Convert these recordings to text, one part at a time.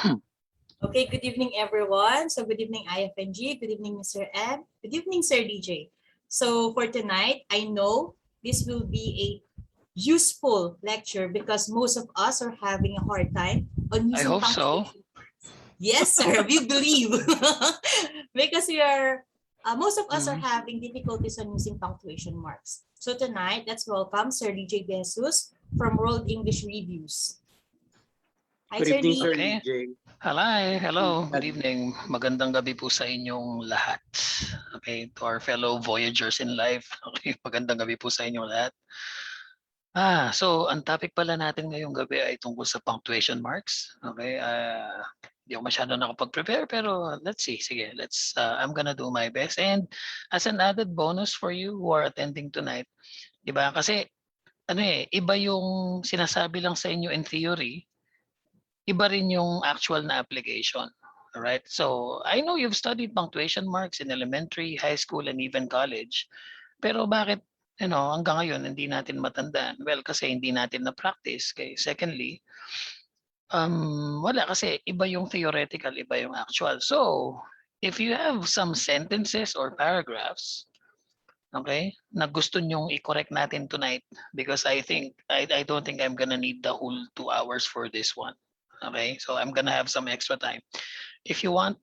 Okay, good evening, everyone. So good evening, IFNG. Good evening, Mr. M. Good evening, Sir DJ. So for tonight, I know this will be a useful lecture because most of us are having a hard time on I using hope so. punctuation. Yes, sir, we believe. Because most of us are Mm. having difficulties on using punctuation marks. So tonight, let's welcome Sir DJ Jesus from World English Reviews. Hi, Good Sir evening, Sir D. Okay. DJ. Hello. Good evening. Magandang gabi po sa inyong lahat. Okay, to our fellow voyagers in life. Okay, magandang gabi po sa inyong lahat. So ang topic pala natin ngayong gabi ay tungkol sa punctuation marks. Okay, hindi ako masyado nakapag-prepare pero let's see. Sige, I'm gonna do my best. And as an added bonus for you who are attending tonight, di ba? Kasi iba yung sinasabi lang sa inyo in theory, iba rin yung actual na application. Alright? So, I know you've studied punctuation marks in elementary, high school, and even college. Pero bakit, hanggang ngayon hindi natin matandaan? Well, kasi hindi natin na-practice. Okay? Secondly, wala kasi iba yung theoretical, iba yung actual. So, if you have some sentences or paragraphs, okay, na gusto nyong i-correct natin tonight because I don't think I'm gonna need the whole 2 hours for this one. Okay, so I'm gonna have some extra time. If you want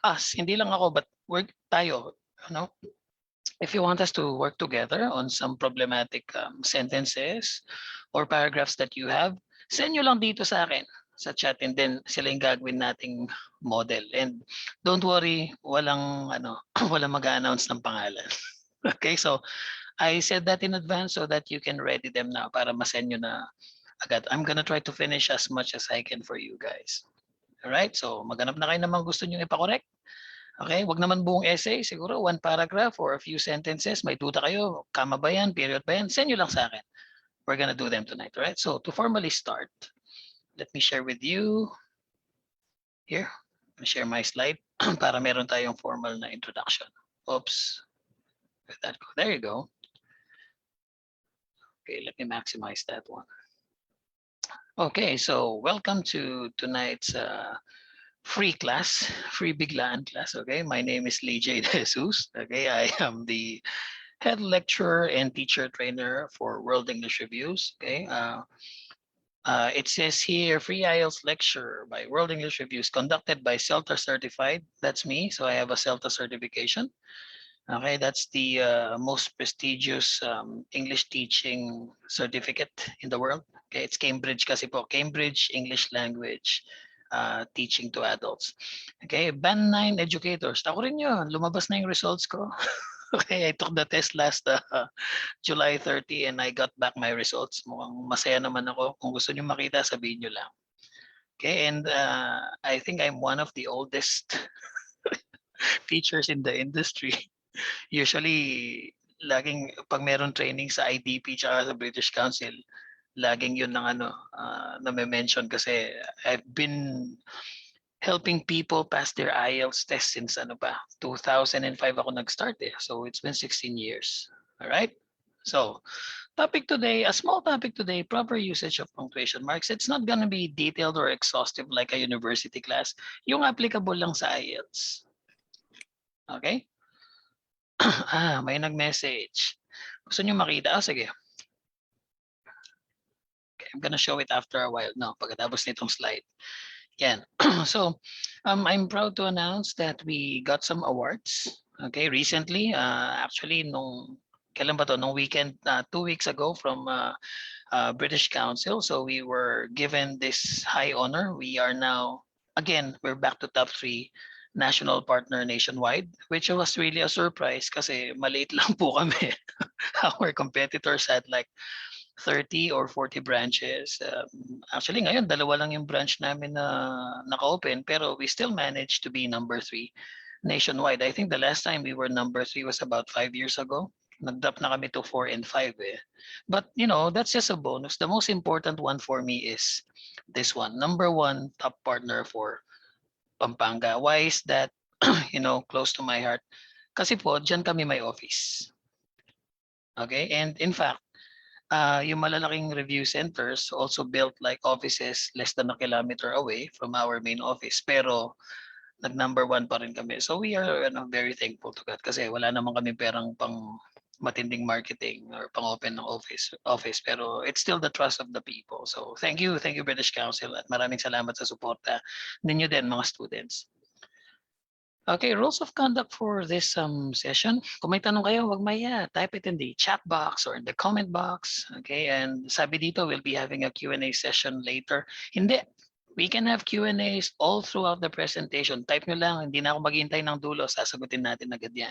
us, hindi lang ako, but work tayo, if you want us to work together on some problematic sentences or paragraphs that you have, send nyo lang dito sa akin sa chat and then sila yung gagawin nating model. And don't worry, walang mag-announce ng pangalan. Okay, so I said that in advance so that you can ready them now para masend nyo na agad. I'm gonna try to finish as much as I can for you guys. Alright, so maghanap na kayo naman gusto nyo ipakorek. Okay, wag naman buong essay, siguro one paragraph or a few sentences. May duda kayo, comma ba yan, period ba yan, send nyo lang sa akin. We're gonna do them tonight, alright? So to formally start, let me share with you here. Let me share my slide para meron tayong formal na introduction. Oops. There you go. Okay, let me maximize that one. Okay, so welcome to tonight's free class, free biglaan class. Okay, my name is Lee J. Jesus. Okay, I am the head lecturer and teacher trainer for World English Reviews. Okay, it says here free IELTS lecture by World English Reviews conducted by CELTA certified. That's me, so I have a CELTA certification. Okay, that's the most prestigious English teaching certificate in the world. Okay, it's Cambridge kasi po, Cambridge English Language Teaching to Adults. Okay, Band 9 educators. Ako rin yun, lumabas na yung results ko. Okay, I took the test last July 30 and I got back my results. Mukhang masaya naman ako. Kung gusto niyo makita, sabihin niyo lang. Okay, and I think I'm one of the oldest teachers in the industry. Usually, laging pag meron training sa IDP tsaka sa British Council, laging yun ng na-mention kasi I've been helping people pass their IELTS test since 2005 ako nag-start eh. So it's been 16 years. All right? So, topic today, a small topic today, proper usage of punctuation marks. It's not gonna be detailed or exhaustive like a university class. Yung applicable lang sa IELTS. Okay? May nag-message. Gusto niyo makita? Sige. Okay, I'm gonna show it after a while. No, pagkatapos nitong slide. Yan. So, I'm proud to announce that we got some awards. Okay, recently, actually, kailan ba to? Nung weekend, 2 weeks ago from British Council. So we were given this high honor. We are now, again, we're back to top 3 national partner nationwide, which was really a surprise kasi maliit lang po kami. Our competitors had like 30 or 40 branches. Actually, ngayon, dalawa lang yung branch namin na naka-open, pero we still managed to be number 3 nationwide. I think the last time we were number 3 was about 5 years ago. Nag-drop na kami to 4 and 5 eh. But, that's just a bonus. The most important one for me is this one. Number 1 top partner for Pampanga. Why is that, close to my heart? Kasi po, dyan kami may office. Okay? And in fact, yung malalaking review centers also built like offices less than a kilometer away from our main office. Pero nag-number one pa rin kami. So we are very thankful to God kasi wala naman kami perang pang matinding marketing or pang-open ng office pero it's still the trust of the people. So thank you British Council at maraming salamat sa suporta ninyo din mga students. Okay, rules of conduct for this session. Kung may tanong kayo, wag maya. Type it in the chat box or in the comment box. Okay, and sabi dito, we'll be having a Q&A session later. Hindi, we can have Q&As all throughout the presentation. Type nyo lang, hindi na ako maghihintay ng dulo. Sasagutin natin agad yan.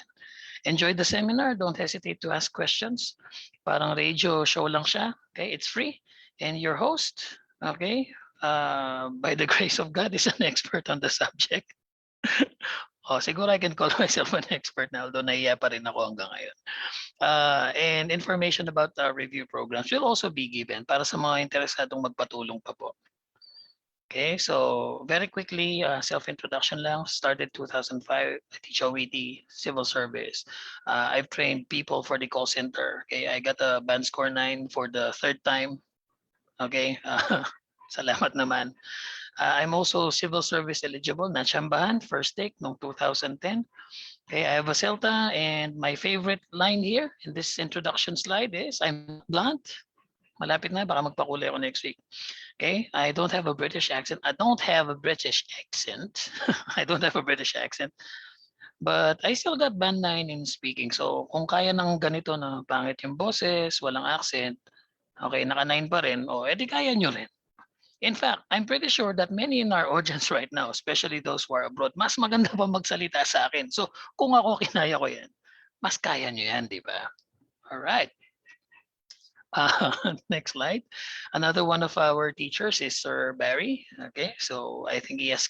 Enjoy the seminar. Don't hesitate to ask questions. Parang radio show lang siya. Okay, it's free. And your host, okay, by the grace of God, is an expert on the subject. Oh, siguro I can call myself an expert now, although nahiya pa rin ako hanggang ngayon. And information about our review programs will also be given para sa mga interesadong magpatulong pa po. Okay, so very quickly, self-introduction lang. Started 2005, I teach OET, civil service. I've trained people for the call center. Okay, I got a band score 9 for the third time. Okay, salamat naman. I'm also civil service eligible, natsambahan, first take noong 2010. Okay, I have a CELTA and my favorite line here in this introduction slide is, I'm not blunt. Malapit na, baka magpakulay ako next week. Okay, I don't have a British accent. I don't have a British accent. I don't have a British accent. But I still got band 9 in speaking. So kung kaya ng ganito na pangit yung boses, walang accent, okay, naka 9 pa rin, o edi kaya nyo rin. In fact, I'm pretty sure that many in our audience right now, especially those who are abroad, mas maganda pa magsalita sa akin. So kung ako kinaya ko yan, mas kaya nyo yan, di ba? All right. Next slide. Another one of our teachers is Sir Barry. Okay, so I think he has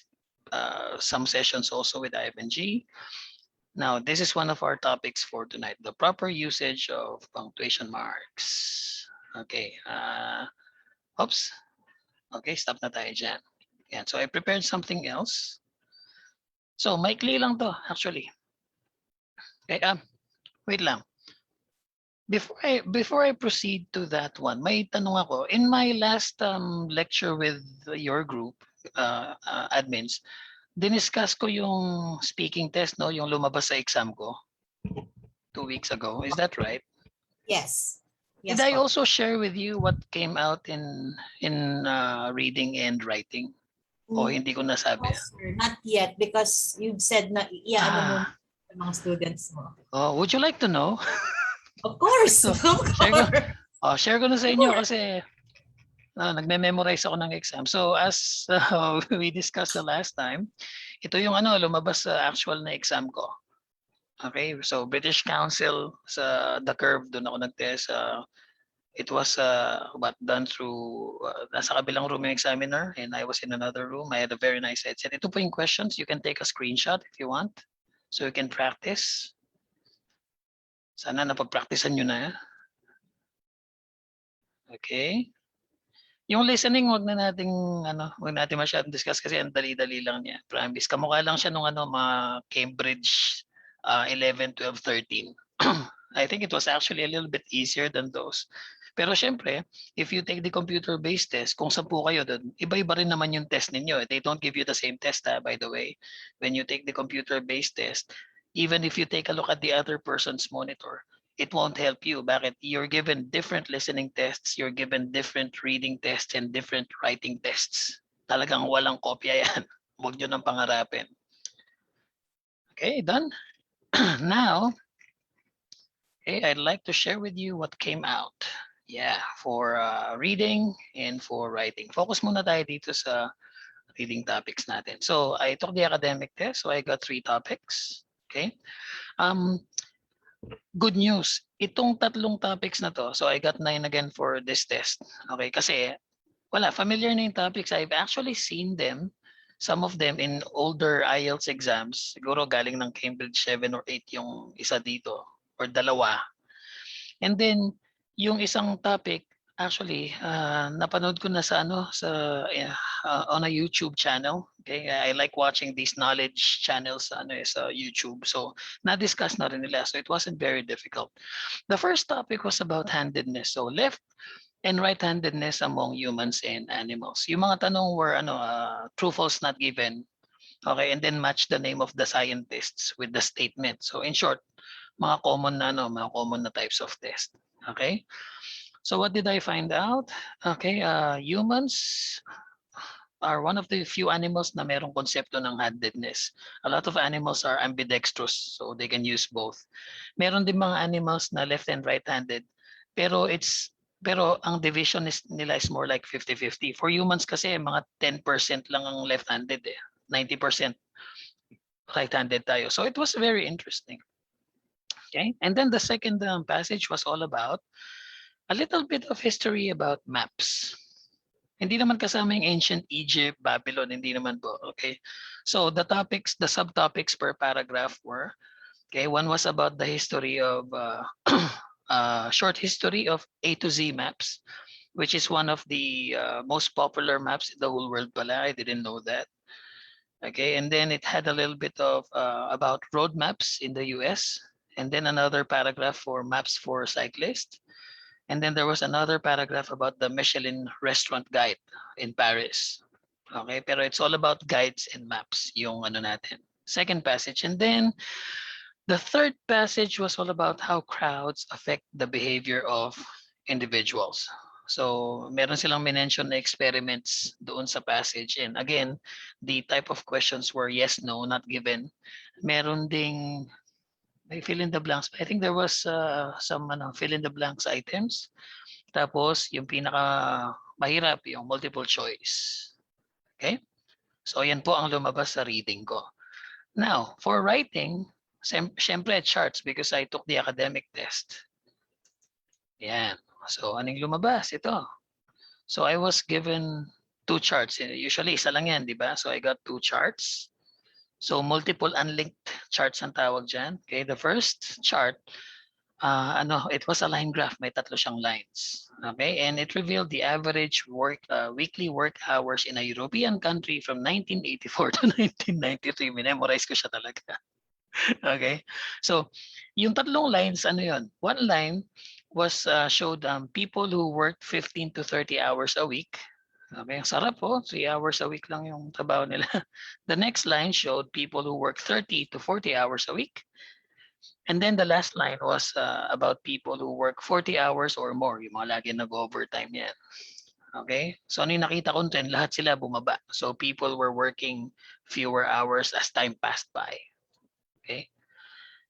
some sessions also with IFNG. Now, this is one of our topics for tonight, the proper usage of punctuation marks. Okay, oops. Okay, stop na tayo dyan. Yan. So I prepared something else. So maikli lang to actually. Okay, wait lang. Before I proceed to that one, may tanong ako. In my last lecture with your group, admins, diniscuss ko yung speaking test, no, yung lumabas sa exam ko 2 weeks ago. Is that right? Yes. Yes, Did I po. also share with you what came out in reading and writing? O hindi ko nasabi? No, sir, not yet because you've said na ano mo Ah, sa mga students mo. oh, would you like to know? Of course, So, of share ko, course. share ko na sa Of inyo course. kasi nagme-memorize ako ng exam. So as we discussed the last time, ito yung lumabas sa actual na exam ko. Okay, so British Council sa The Curve, doon ako nag-test. It was done through, nasa kabilang room yung examiner and I was in another room. I had a very nice headset. Ito po yung questions. You can take a screenshot if you want. So you can practice. Sana napag-practicean nyo na. Okay. Yung listening, wag natin masyadong discuss kasi ang dali-dali lang niya. Promise. Kamukha lang siya nung mga Cambridge 11, 12, 13. I think it was actually a little bit easier than those. Pero syempre, if you take the computer-based test, kung 10 kayo doon, iba-iba rin naman yung test ninyo. They don't give you the same test, by the way. When you take the computer-based test, even if you take a look at the other person's monitor, it won't help you. Bakit? You're given different listening tests, you're given different reading tests, and different writing tests. Talagang walang kopya yan. Huwag nyo nang pangarapin. Okay, done. Now, okay, I'd like to share with you what came out. Yeah, for reading and for writing. Focus muna tayo dito sa reading topics natin. So I took the academic test, so I got 3 topics. Okay. Good news. Itong 3 topics na to, so I got 9 again for this test. Okay, kasi familiar na yung topics. I've actually seen them, some of them in older IELTS exams. Siguro galing ng Cambridge 7 or 8 yung isa dito, or dalawa. And then, yung isang topic, Actually, napanood ko na sa ano on a YouTube channel. Okay, I like watching these knowledge channels sa sa YouTube. So na-discuss na rin nila. So it wasn't very difficult. The first topic was about handedness. So left and right-handedness among humans and animals. Yung mga tanong were true false not given. Okay, and then match the name of the scientists with the statement. So in short, mga common na types of test. Okay? So what did I find out? Okay, humans are one of the few animals na merong konsepto ng handedness. A lot of animals are ambidextrous, so they can use both. Meron din mga animals na left and right-handed, pero ang division nila is more like 50-50. For humans kasi mga 10% lang ang left-handed eh. 90% right-handed tayo. So it was very interesting. Okay? And then the second passage was all about a little bit of history about maps. Hindi naman kasama yung ancient Egypt, Babylon, hindi naman po. Okay. So the subtopics per paragraph were, okay, one was about the history of, short history of A to Z maps, which is one of the most popular maps in the whole world pala. I didn't know that. Okay. And then it had a little bit of about road maps in the US. And then another paragraph for maps for cyclists. And then there was another paragraph about the Michelin restaurant guide in Paris. Okay, pero it's all about guides and maps, yung ano natin. Second passage. And then the third passage was all about how crowds affect the behavior of individuals. So, meron silang mention na experiments doon sa passage. And again, the type of questions were yes, no, not given. Meron ding may fill in the blanks. I think there was some fill in the blanks items. Tapos, yung pinaka mahirap, yung multiple choice. Okay? So, yan po ang lumabas sa reading ko. Now, for writing, syempre charts because I took the academic test. Yan. So, anong lumabas? Ito. So, I was given two charts. Usually, isa lang yan, di ba? So, I got two charts. So, multiple unlinked charts ang tawag dyan. Okay, the first chart, it was a line graph. May tatlo siyang lines. Okay, and it revealed the average weekly work hours in a European country from 1984 to 1993. Memorize ko siya talaga. Okay, so yung tatlong lines, ano yun? One line was showed people who worked 15 to 30 hours a week. Okay, ang sarap po. 3 hours a week lang yung trabaho nila. The next line showed people who work 30 to 40 hours a week. And then the last line was about people who work 40 hours or more. Yung mga lagi nag-overtime yan. Okay? So ano yung nakita ko din? Lahat sila bumaba. So people were working fewer hours as time passed by. Okay?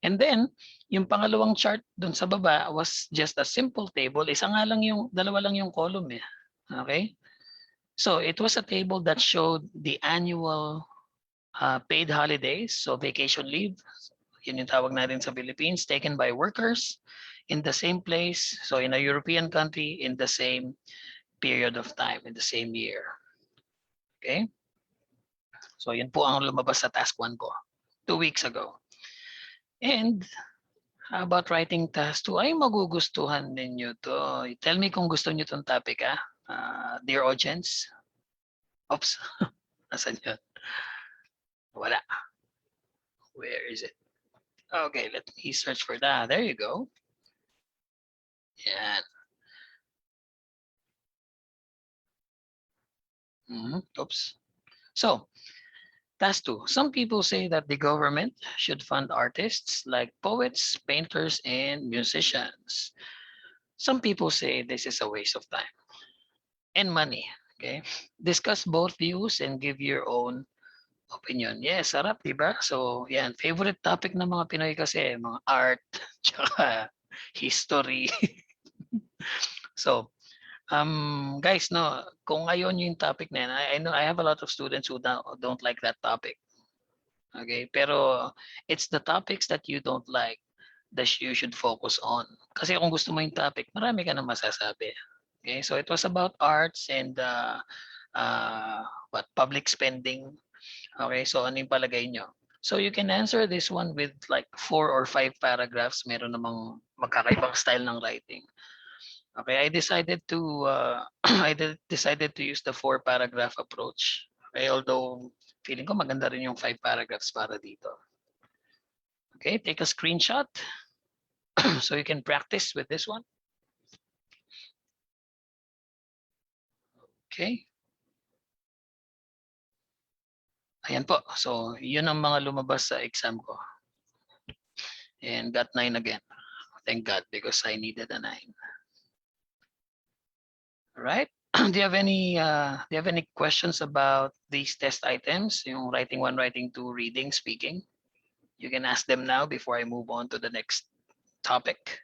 And then, yung pangalawang chart dun sa baba was just a simple table. Dalawa lang yung column eh. Okay? So it was a table that showed the annual paid holidays, so vacation leave, yun yung tawag natin sa Philippines, taken by workers in the same place, so in a European country, in the same period of time, in the same year. Okay? So yun po ang lumabas sa task 1 ko 2 weeks ago. And how about writing task 2? Ay, magugustuhan ninyo to. Tell me kung gusto nyo tong topic, dear audience. Oops, nasan yun? Wala. Where is it? Okay, let me search for that. There you go. Yan. Oops. So, task 2. Some people say that the government should fund artists like poets, painters, and musicians. Some people say this is a waste of time and money. Okay? Discuss both views and give your own opinion. Yes, sarap, diba? So, yan. Favorite topic ng mga Pinoy kasi, mga art, tsaka history. So, guys, no, kung ngayon yung topic na yan, I know I have a lot of students who don't like that topic. Okay, pero it's the topics that you don't like that you should focus on. Kasi kung gusto mo yung topic, marami ka na masasabi. Okay, so it was about arts and public spending. Okay, so ano yung palagay nyo? So you can answer this one with like 4 or 5 paragraphs. Meron namang magkakaibang style ng writing. Okay, I decided to decided to use the 4 paragraph approach. Okay, although feeling ko maganda rin yung 5 paragraphs para dito. Okay, take a screenshot so you can practice with this one. Okay. Ayan po. So, yun ang mga lumabas sa exam ko. And got 9 again. Thank God because I needed a 9. All right. Do you have any questions about these test items? Yung writing 1, writing 2, reading, speaking? You can ask them now before I move on to the next topic.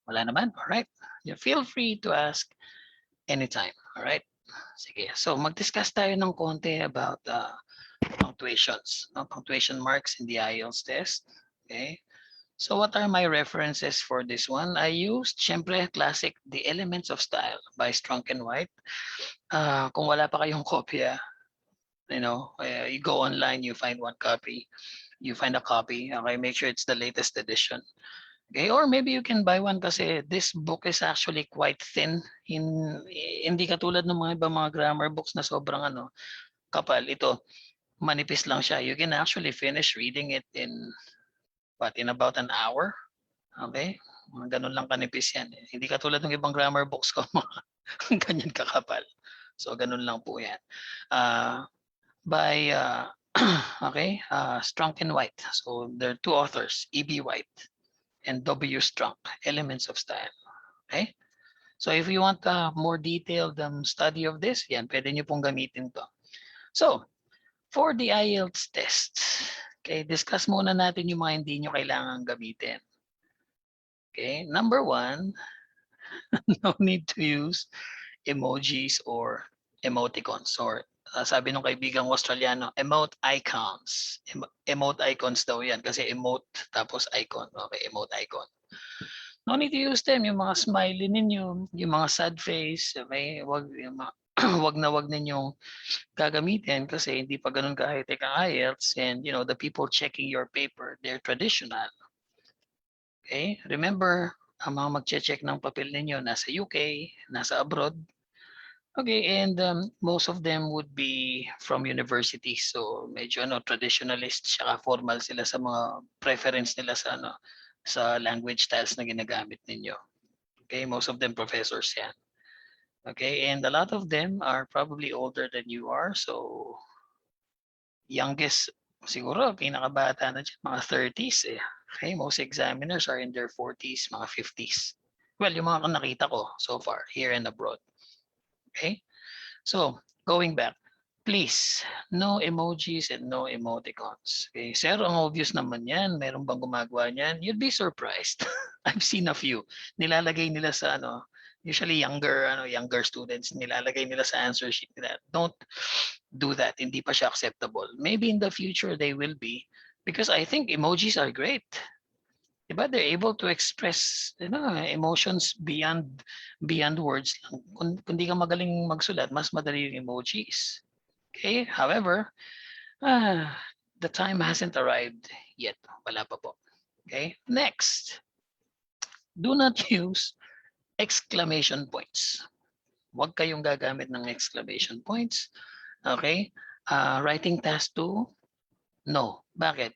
Wala naman. All right. You feel free to ask anytime. All right. Sige. So mag-discuss tayo ng konti about punctuations, no? Punctuation marks in the IELTS test. Okay. So what are my references for this one? I used, syempre, classic, The Elements of Style by Strunk and White. Kung wala pa kayong kopya, you go online, you find one copy, you find a copy. Okay, make sure it's the latest edition. Okay, or maybe you can buy one kasi this book is actually quite thin. Hindi katulad ng mga ibang mga grammar books na sobrang kapal. Ito, manipis lang siya. You can actually finish reading it in about an hour. Okay? Mga ganun lang kanipis yan. Hindi katulad ng ibang grammar books ko, mga ganyan kakapal. So, ganun lang po yan. By Strunk and White. So, there are 2 authors, E.B. White and W. Strunk, Elements of Style. Okay? So, if you want a more detailed study of this, yan, pwede nyo pong gamitin to. So, for the IELTS tests, okay, discuss muna natin yung mga hindi nyo kailangan gamitin. Okay, number 1, no need to use emojis or emoticons or sabi nung kaibigang Australiano, emote icons. Emote icons daw yan kasi emote tapos icon. Okay, emote icon. No need to use them. Yung mga smiley ninyo, yung mga sad face, okay, wag ninyong gagamitin kasi hindi pa ganun ka-high-tech ang IELTS and the people checking your paper, they're traditional. Okay? Remember, ang mga magche-check ng papel ninyo nasa UK, nasa abroad. Okay, and most of them would be from universities. So medyo traditionalist saka formal sila sa mga preference nila sa language styles na ginagamit ninyo. Okay, most of them professors yan. Okay, and a lot of them are probably older than you are. So youngest siguro pinakabata na dyan, mga 30s eh. Okay, most examiners are in their 40s, mga 50s. Well, yung mga nakita ko so far here and abroad. Okay, so going back, please, no emojis and no emoticons. Okay, sir, ang obvious naman yan. Meron bang gumagawa niyan? You'd be surprised. I've seen a few. Nilalagay nila sa usually younger students, nilalagay nila sa answer sheet nila. Don't do that. Hindi pa siya acceptable. Maybe in the future they will be because I think emojis are great. Diba? They're able to express emotions beyond words lang. Kung di ka magaling magsulat, mas madali yung emojis. Okay? However, the time hasn't arrived yet. Wala pa po. Okay? Next. Do not use exclamation points. Huwag kayong gagamit ng exclamation points. Okay? Writing task 2, no. Bakit?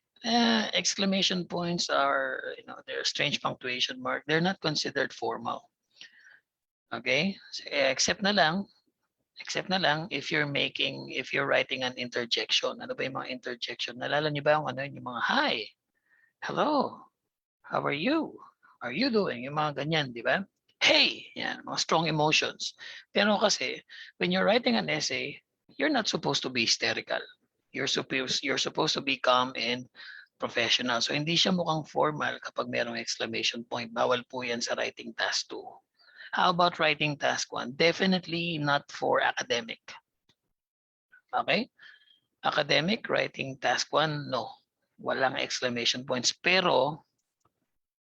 Exclamation points are, they're strange punctuation mark. They're not considered formal. Okay? So, except na lang if you're writing an interjection. Ano ba yung mga interjection? Nalala niyo ba yung yung mga hi, hello, how are you? Are you doing? Yung mga ganyan, di ba? Hey, yan, mga strong emotions. Pero kasi, when you're writing an essay, you're not supposed to be hysterical. You're supposed to be calm and professional. So hindi siya mukhang formal kapag merong exclamation point. Bawal po yan sa writing task 2. How about writing task 1? Definitely not for academic. Okay? Academic writing task 1, no. Walang exclamation points. Pero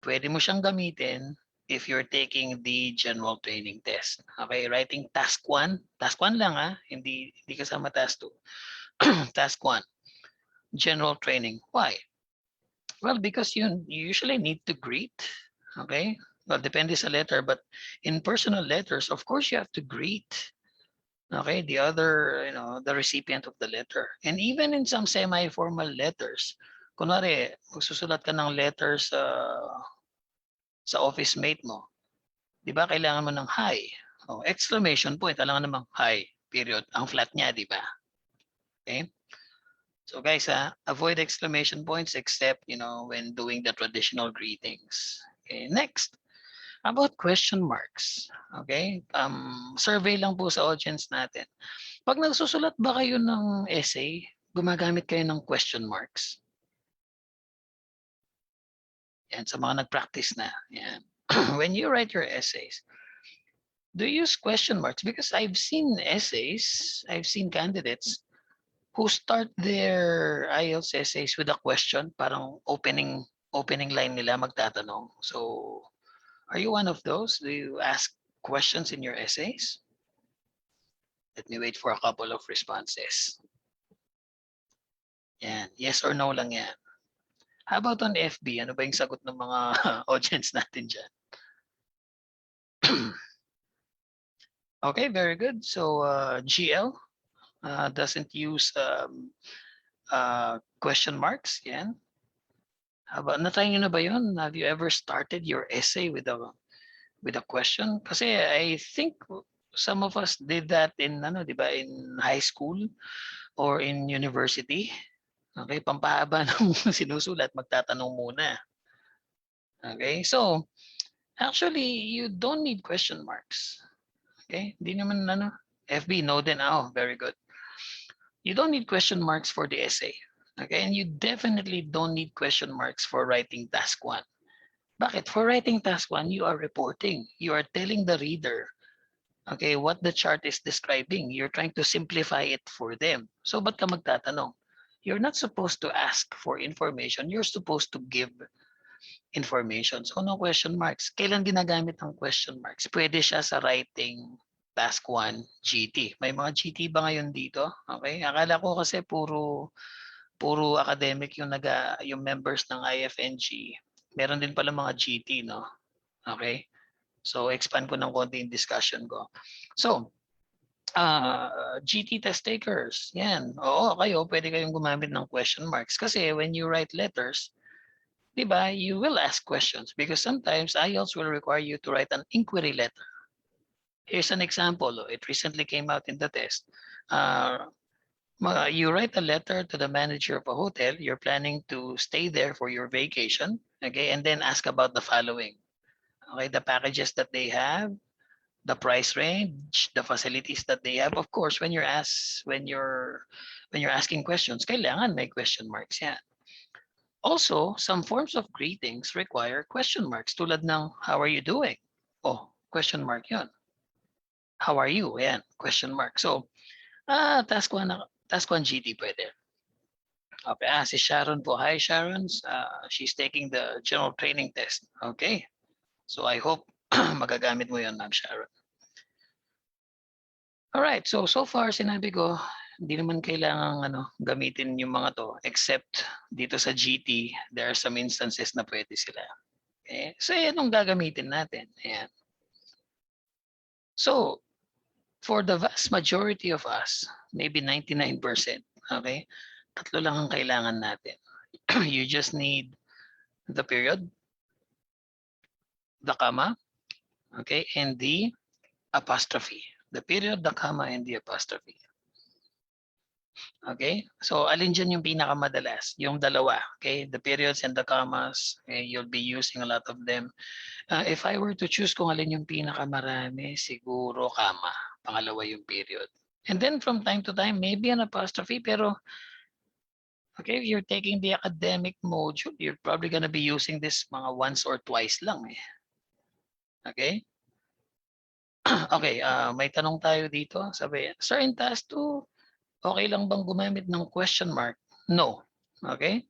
pwede mo siyang gamitin if you're taking the general training test. Okay, writing task 1. Task 1 lang hindi kasama task 2. Task 1. General training. Why? Well, because you usually need to greet. Okay? Well, depende sa letter, but in personal letters, of course, you have to greet, okay, the other, the recipient of the letter. And even in some semi-formal letters, kunwari, magsusulat ka ng letter sa office mate mo, di ba, kailangan mo ng hi. Oh, exclamation point, kailangan namang hi, period. Ang flat niya, di ba? Okay? So guys, avoid exclamation points except, when doing the traditional greetings. Okay, next. About question marks. Okay? Survey lang po sa audience natin. Pag nagsusulat ba kayo ng essay, gumagamit kayo ng question marks? Yan, sa mga nag-practice na. Yan. When you write your essays, do you use question marks? Because I've seen essays, I've seen candidates who start their IELTS essays with a question, parang opening line nila magtatanong. So, are you one of those? Do you ask questions in your essays? Let me wait for a couple of responses. Yan. Yes or no lang yan. How about on FB? Ano ba yung sagot ng mga audience natin dyan? Okay, very good. So, GL doesn't use question marks. Yan. How about, natry nyo na ba yun? Have you ever started your essay with a question? Kasi I think some of us did that in, di ba, in high school or in university. Okay, pampahaba ng sinusulat, magtatanong muna. Okay, so actually, you don't need question marks. Okay, hindi naman FB, no din. Oh, very good. You don't need question marks for the essay. Okay, and you definitely don't need question marks for writing task 1. Bakit? For writing task 1, you are reporting. You are telling the reader, okay, what the chart is describing. You're trying to simplify it for them. So, ba't ka magtatanong? You're not supposed to ask for information. You're supposed to give information. So, no question marks. Kailan ginagamit ang question marks? Pwede siya sa writing task 1 GT. May mga GT ba ngayon dito? Okay? Akala ko kasi puro academic yung members ng IFNG. Meron din pala mga GT, no? Okay? So, expand ko ng konti yung discussion ko. So, GT test takers, yan. Oo, pwede kayong gumamit ng question marks. Kasi when you write letters, di ba, you will ask questions because sometimes IELTS will require you to write an inquiry letter. Here's an example. It recently came out in the test. You write a letter to the manager of a hotel. You're planning to stay there for your vacation, okay, and then ask about the following. Okay, the packages that they have, the price range, the facilities that they have. Of course, when you're asking questions, kailangan may question marks yan. Also, some forms of greetings require question marks tulad ng how are you doing? Oh, question mark yun. How are you? Ayan, question mark. So, task 1 GT pwede. Okay, si Sharon po. Hi, Sharon. She's taking the general training test. Okay. So, I hope magagamit mo yun, Ma'am Sharon. Alright, so far sinabi ko, hindi naman kailangang gamitin yung mga to except dito sa GT, there are some instances na pwede sila. Okay? So, anong gagamitin natin? Ayan. So, for the vast majority of us, maybe 99%, okay, tatlo lang ang kailangan natin. You just need the period, the comma, okay, and the apostrophe. The period, the comma, and the apostrophe. Okay? So, alin dyan yung pinakamadalas? Yung dalawa. Okay? The periods and the commas, okay? You'll be using a lot of them. If I were to choose kung alin yung pinakamarami, siguro comma. Pangalawa yung period. And then from time to time, maybe an apostrophe, pero okay, if you're taking the academic module, you're probably gonna be using this mga once or twice lang eh. Okay? Okay, may tanong tayo dito. Sabi, sir, in task 2, okay lang bang gumamit ng question mark? No. Okay?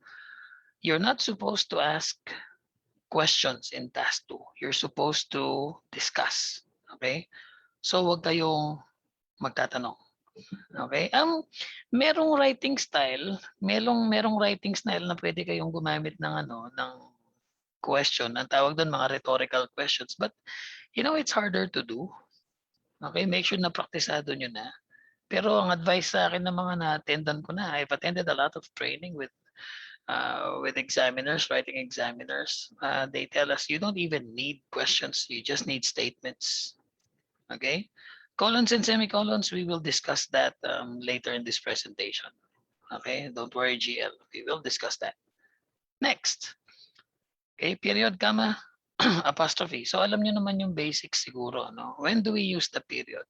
You're not supposed to ask questions in task 2. You're supposed to discuss. Okay? So, wag kayong magtatanong. Okay? Merong writing style, merong writing style na pwede kayong gumamit ng question. Ang tawag doon mga rhetorical questions. But, it's harder to do. Okay, make sure na praktisado nyo na. Pero ang advice sa akin ng mga na-attendan ko na, I've attended a lot of training with examiners, writing examiners. They tell us you don't even need questions, you just need statements. Okay? Colons and semicolons, we will discuss that later in this presentation. Okay? Don't worry, GL. We will discuss that. Next. Okay, period, comma, apostrophe. So alam nyo naman yung basics siguro. No? When do we use the period?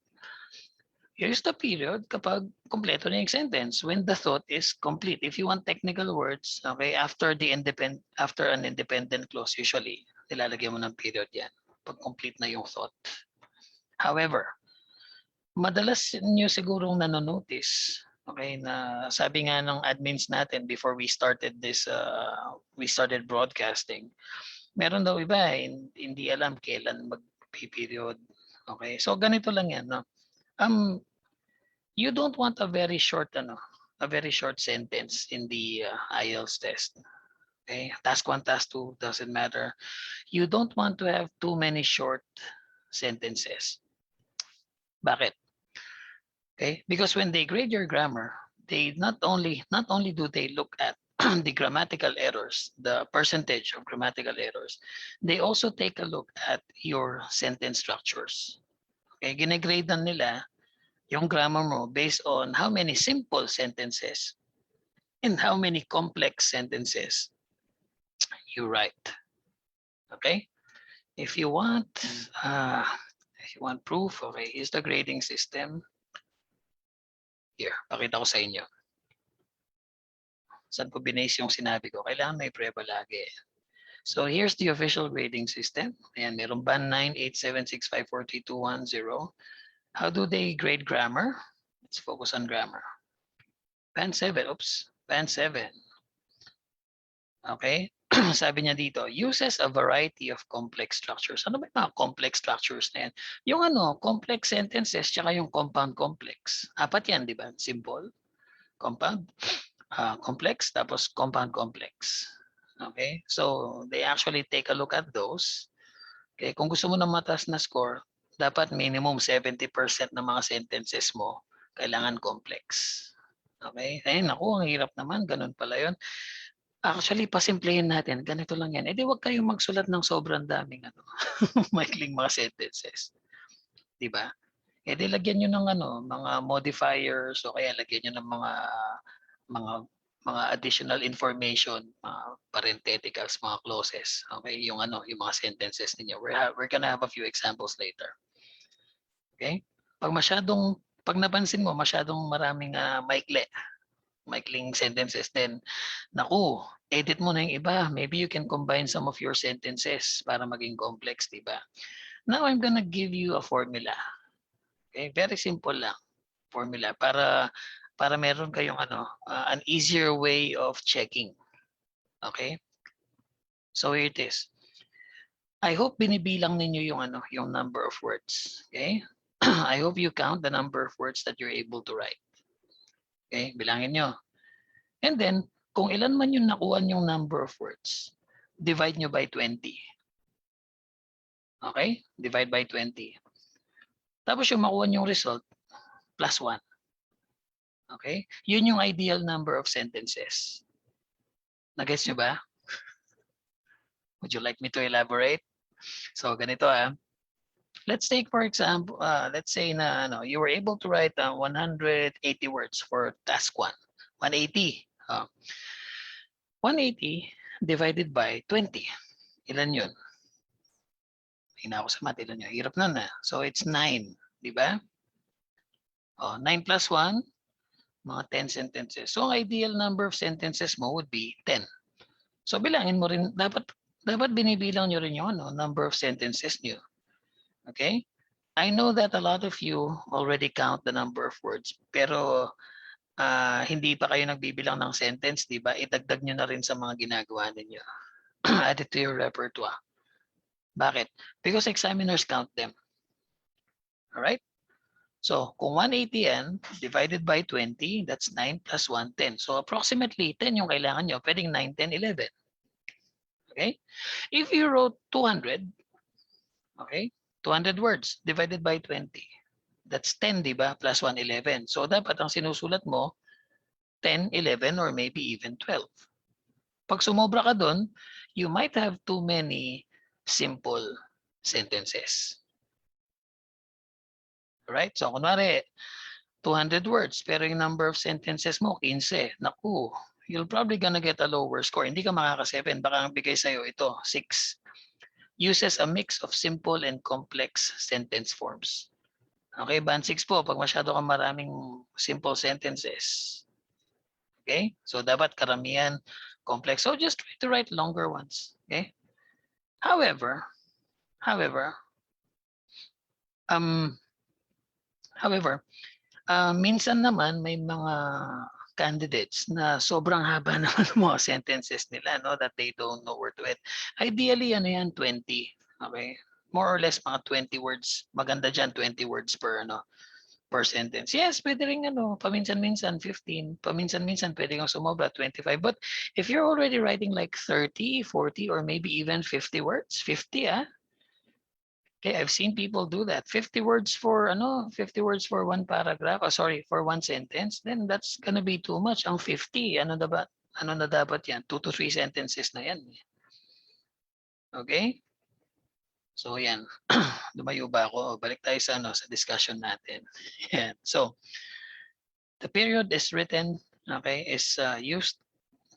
Use the period kapag kompleto na yung sentence. When the thought is complete. If you want technical words, okay, after an independent clause, usually, nilalagyan mo ng period yan. Pag complete na yung thought. However, madalas nyo sigurong nanonotice, okay, na sabi nga ng admins natin before we started we started broadcasting, meron daw iba, hindi alam kailan mag-period. Okay, so ganito lang yan, no? You don't want a very short sentence in the IELTS test. Okay, task 1, task 2 doesn't matter. You don't want to have too many short sentences. Bakit? Okay, because when they grade your grammar, they not only do they look at the grammatical errors, the percentage of grammatical errors, they also take a look at your sentence structures. Okay, gine-grade na nila yung grammar mo based on how many simple sentences and how many complex sentences you write. Okay? If you want proof, okay, here's the grading system. Here, pakita ko sa inyo. Saan ko binase yung sinabi ko? Kailangan may prueba lagi. So here's the official grading system. Ayan, meron band 9, 8, 7, 6, 5, 4, 3, 2, 1, 0. How do they grade grammar? Let's focus on grammar. Band 7, band 7. Okay? Sabi niya dito, uses a variety of complex structures. Ano ba yung mga complex structures na yan? Yung complex sentences, tsaka yung compound complex. Apat yan, di ba? Simple, compound, complex, tapos compound complex. Okay? So, they actually take a look at those. Okay? Kung gusto mo ng mataas na score, dapat minimum 70% ng mga sentences mo kailangan complex. Okay? Ay, naku, ang hirap naman. Ganun pala yun. Actually, pasimplehin natin. Ganito lang yan. Di wag kayong magsulat ng sobrang daming maikling mga sentences. Di ba? Di lagyan nyo ng mga modifiers o kaya lagyan nyo ng mga mga additional information, mga parentheticals, mga clauses. Okay? Yung mga sentences ninyo. We're gonna have a few examples later. Okay? Pag napansin mo, masyadong maraming maikling sentences, then naku, edit mo na yung iba. Maybe you can combine some of your sentences para maging complex, di ba? Now, I'm gonna give you a formula. Okay? Very simple lang. Formula para meron kayong an easier way of checking. Okay? So here it is. I hope binibilang ninyo yung number of words. Okay? I hope you count the number of words that you're able to write. Okay? Bilangin nyo. And then, kung ilan man yung nakuha yung number of words, divide nyo by 20. Okay? Divide by 20. Tapos yung makuha yung result, plus 1. Okay? Yun yung ideal number of sentences. Nagets nyo ba? Would you like me to elaborate? So, ganito Let's take, for example, let's say na you were able to write 180 words for task 1. 180. 180 divided by 20. Ilan yun? Hina ako sa math. Ilan yun? Hirap na. So, it's 9. Di ba? 9 plus 1, mga 10 sentences. So, ang ideal number of sentences mo would be 10. So, bilangin mo rin, dapat binibilang nyo rin yung number of sentences nyo. Okay? I know that a lot of you already count the number of words, pero hindi pa kayo nagbibilang ng sentence, di ba? Idagdag nyo na rin sa mga ginagawa ninyo. Add it to your repertoire. Bakit? Because examiners count them. Alright? So, kung 180 yan, divided by 20, that's 9 plus 1, 10. So, approximately 10 yung kailangan nyo. Pwedeng 9, 10, 11. Okay? If you wrote 200, okay? 200 words divided by 20. That's 10, di ba? Plus 1, 11. So dapat ang sinusulat mo, 10, 11, or maybe even 12. Pag sumobra ka doon, you might have too many simple sentences. Right? So kunwari, 200 words, pero yung number of sentences mo, 15. Naku, you'll probably gonna get a lower score. Hindi ka makaka-7. Baka ang bigay sa'yo ito, 6. Uses a mix of simple and complex sentence forms. Okay, band 6 po, pag masyado kang maraming simple sentences. Okay? So dapat karamihan complex. So just try to write longer ones. Okay? However, however, um, however, minsan naman may mga candidates na sobrang haba naman ng mga sentences nila, no, that they don't know where to end. Ideally, ano yan, 20. Okay? More or less mga 20 words. Maganda dyan, 20 words per sentence. Yes, pwede rin paminsan-minsan 15, paminsan-minsan pwede kang sumobra 25. But if you're already writing like 30, 40, or maybe even 50 words, 50 Okay, I've seen people do that. 50 words for 50 words for one paragraph, sorry, for one sentence, then that's gonna be too much. Ang 50, ano na dapat yan? 2 to 3 sentences na yan. Okay? So yan. Lumayo ba ako? Balik tayo sa discussion natin. Yan. So, the period is written, okay, is used,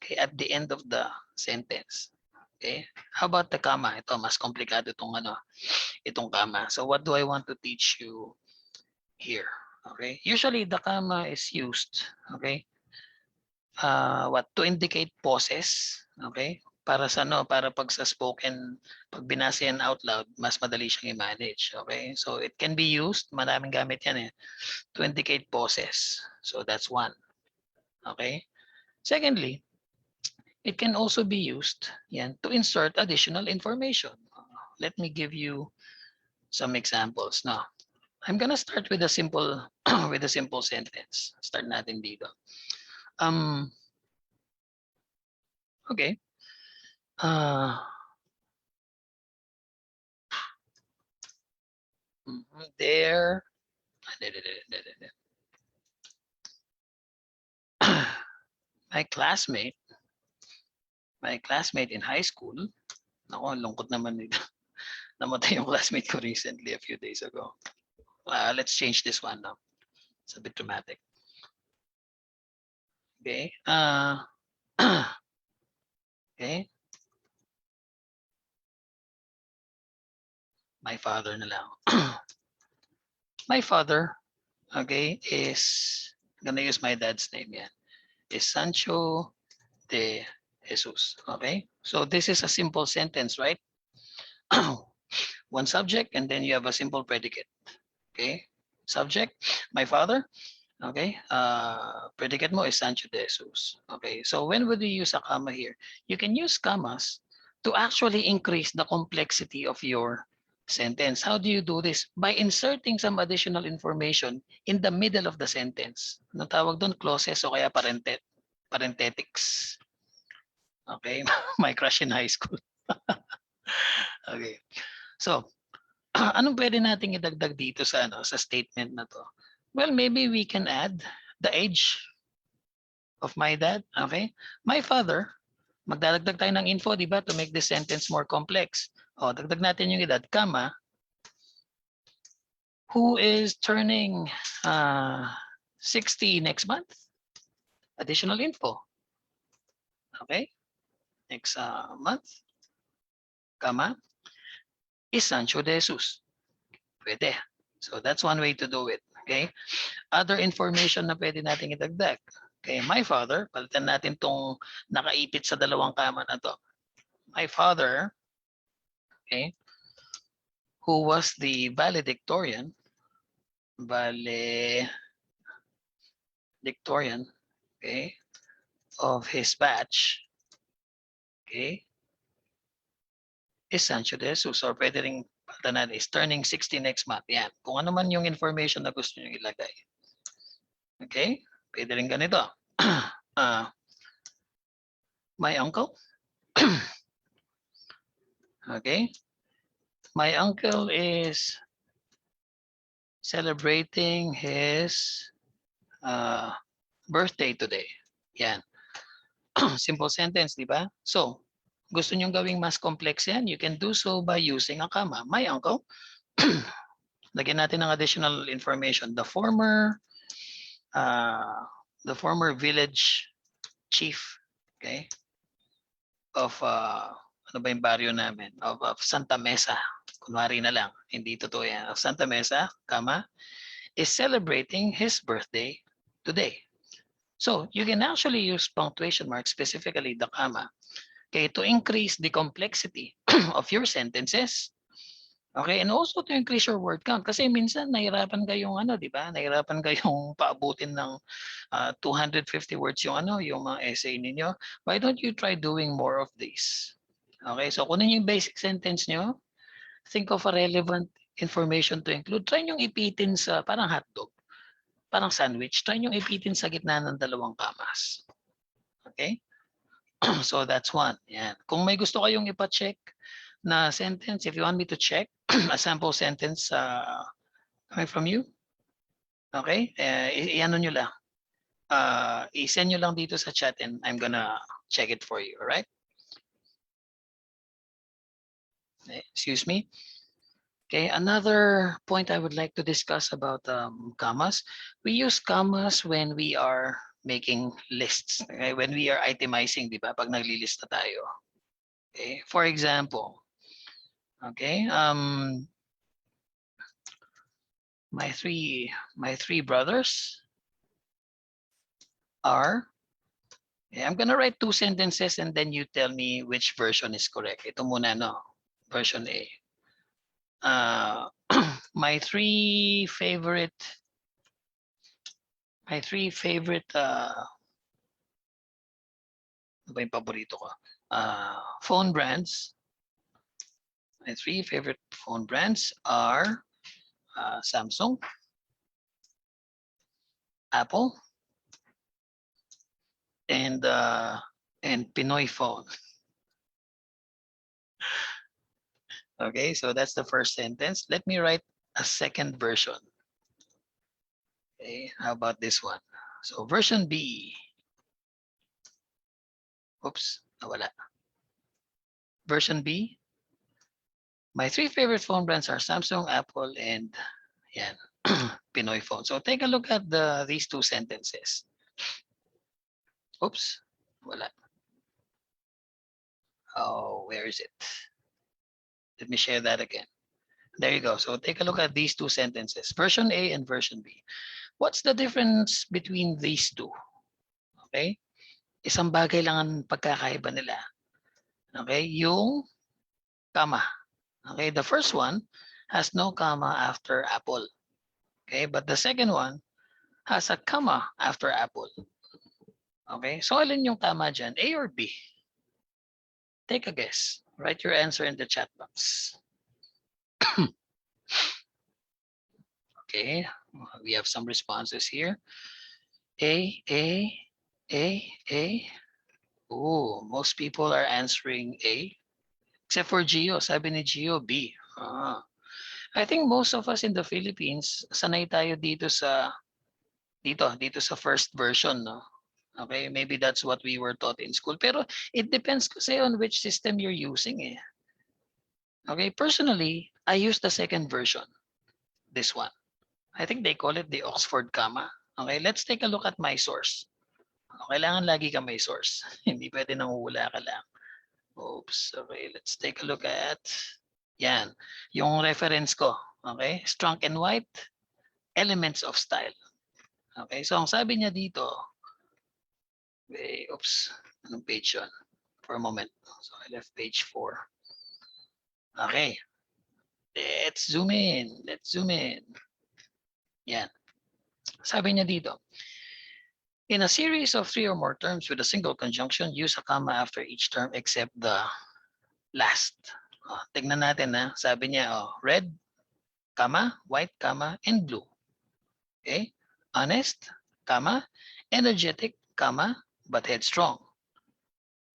okay, at the end of the sentence. Okay? How about the comma? Ito, mas komplikado itong comma. So what do I want to teach you here? Okay? Usually the comma is used, okay, to indicate pauses, okay? Para pag sa spoken, pag binasa yan out loud, mas madali siyang i-manage, okay? So it can be used, maraming gamit yan to indicate pauses. So that's one. Okay? Secondly, it can also be used to insert additional information. Let me give you some examples. Now, I'm gonna start with a simple with a simple sentence. Start natin dito. Okay. Uh, there my classmate in high school. Ako, lungkot naman nito. Namatay yung classmate ko recently a few days ago. Let's change this one now. It's a bit dramatic. Okay. Okay. My father na lang. My father, okay, is gonna use my dad's name yan. Is Sancho de Jesus. Okay. So this is a simple sentence, right? One subject and then you have a simple predicate. Okay. Subject, my father. Okay. Predicate mo is Sancho de Jesus. Okay. So when would you use a comma here? You can use commas to actually increase the complexity of your sentence. How do you do this? By inserting some additional information in the middle of the sentence. Anong tawag doon? Clauses o kaya parenthetics. Okay. My crush in high school. Okay. So, anong pwede nating idagdag dito sa statement na to? Well, maybe we can add the age of my dad. Okay? My father, magdadagdag tayo ng info, di ba, to make this sentence more complex. O, dagdag natin yung edad, comma, who is turning 60 next month. Additional info. Okay? Next month, comma, is Sancho de Jesus. Pwede. So that's one way to do it. Okay? Other information na pwede nating idagdag. Okay, my father, palitan natin tong nakaipit sa dalawang kama na to. My father, okay, who was the valedictorian, okay, of his batch, okay, is Sancho de Jesus. Or pwede rin palitan natin, is turning 60 next month. Yan. Kung ano man yung information na gusto nyo ilagay. Okay? Pwede rin ganito. My uncle Okay? My uncle is celebrating his uh, birthday today. Yan. Simple sentence, di ba? So, gusto nyong gawing mas complex yan, you can do so by using a comma. My uncle, lagyan natin ng additional information. Uh, the former village chief, okay, of, ano ba yung barrio namin? Of Santa Mesa. Kunwari na lang, hindi totoo yan. Of Santa Mesa, comma, is celebrating his birthday today. So, you can actually use punctuation marks, specifically the comma, okay, to increase the complexity of your sentences. Okay, and also to increase your word count. Kasi minsan nahirapan kayong ano, di ba? Nahirapan kayong paabutin ng 250 words yung ano, yung mga essay ninyo. Why don't you try doing more of these? Okay, so kunin yung basic sentence nyo, think of a relevant information to include. Try nyo ipitin sa parang hotdog, parang sandwich. Try nyo ipitin sa gitna ng dalawang kamas. Okay? So that's one. Yan. Kung may gusto kayong ipa-check na sentence, if you want me to check a sample sentence coming from you, okay? I-ano nyo lang. I-send nyo lang dito sa chat and I'm gonna check it for you, all right? Excuse me. Okay, another point I would like to discuss about commas. We use commas when we are making lists. Okay? When we are itemizing, di ba? Pag naglilista tayo. Okay, for example, okay, my three brothers are, I'm gonna write two sentences and then you tell me which version is correct. Ito muna, no? Version A. My three favorite ano ba yung paborito ko? Phone brands. My three favorite phone brands are Samsung, Apple, and Pinoy phone. Okay, so that's the first sentence. Let me write a second version. Okay, how about this one? So version B. Oops, nawala. Version B. My three favorite phone brands are Samsung, Apple, and yan, Pinoy phone. So take a look at these two sentences. Oops, wala. Oh, where is it? Let me share that again. There you go. So take a look at these two sentences, version A and version B. What's the difference between these two? Okay? Isang bagay lang ang pagkakaiba nila. Okay? Yung comma. Okay? The first one has no comma after Apple. Okay? But the second one has a comma after Apple. Okay? So alin yung tama dyan? A or B? Take a guess. Write your answer in the chat box. Okay, we have some responses here. A, A, A. Oh, most people are answering A. Except for Gio. Sabi ni Gio, B. I think most of us in the Philippines, sanay tayo dito sa first version, no? Okay, maybe that's what we were taught in school. Pero it depends kasi on which system you're using eh. Okay, personally, I use the second version. This one. I think they call it the Oxford comma. Okay, let's take a look at my source. Kailangan lagi ka may source. Hindi pwede nanguhula ka lang. Oops. Okay, let's take a look at yan. Yung reference ko. Okay, Strunk and White, Elements of Style. Okay, so ang sabi niya dito, oops, anong page yun? For a moment. So I left page 4. Okay, let's zoom in. Yan. Sabi niya dito, in a series of 3 or more terms with a single conjunction, use a comma after each term except the last. Tignan natin na. Sabi niya, red, comma, white, comma, and blue. Okay? Honest, comma, energetic, comma, but headstrong.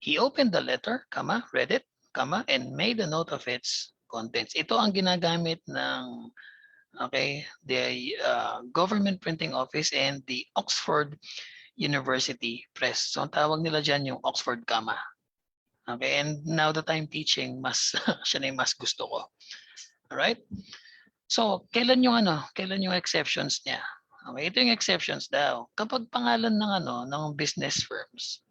He opened the letter, comma, read it, comma, and made a note of its contents. Ito ang ginagamit ng okay, the Government Printing Office and the Oxford University Press. So ang tawag nila dyan yung Oxford comma. Okay, and now that I'm teaching, mas siya na yung mas gusto ko. Alright? So, kailan yung exceptions niya? Okay, ito yung exceptions daw. Kapag pangalan ng ng business firms,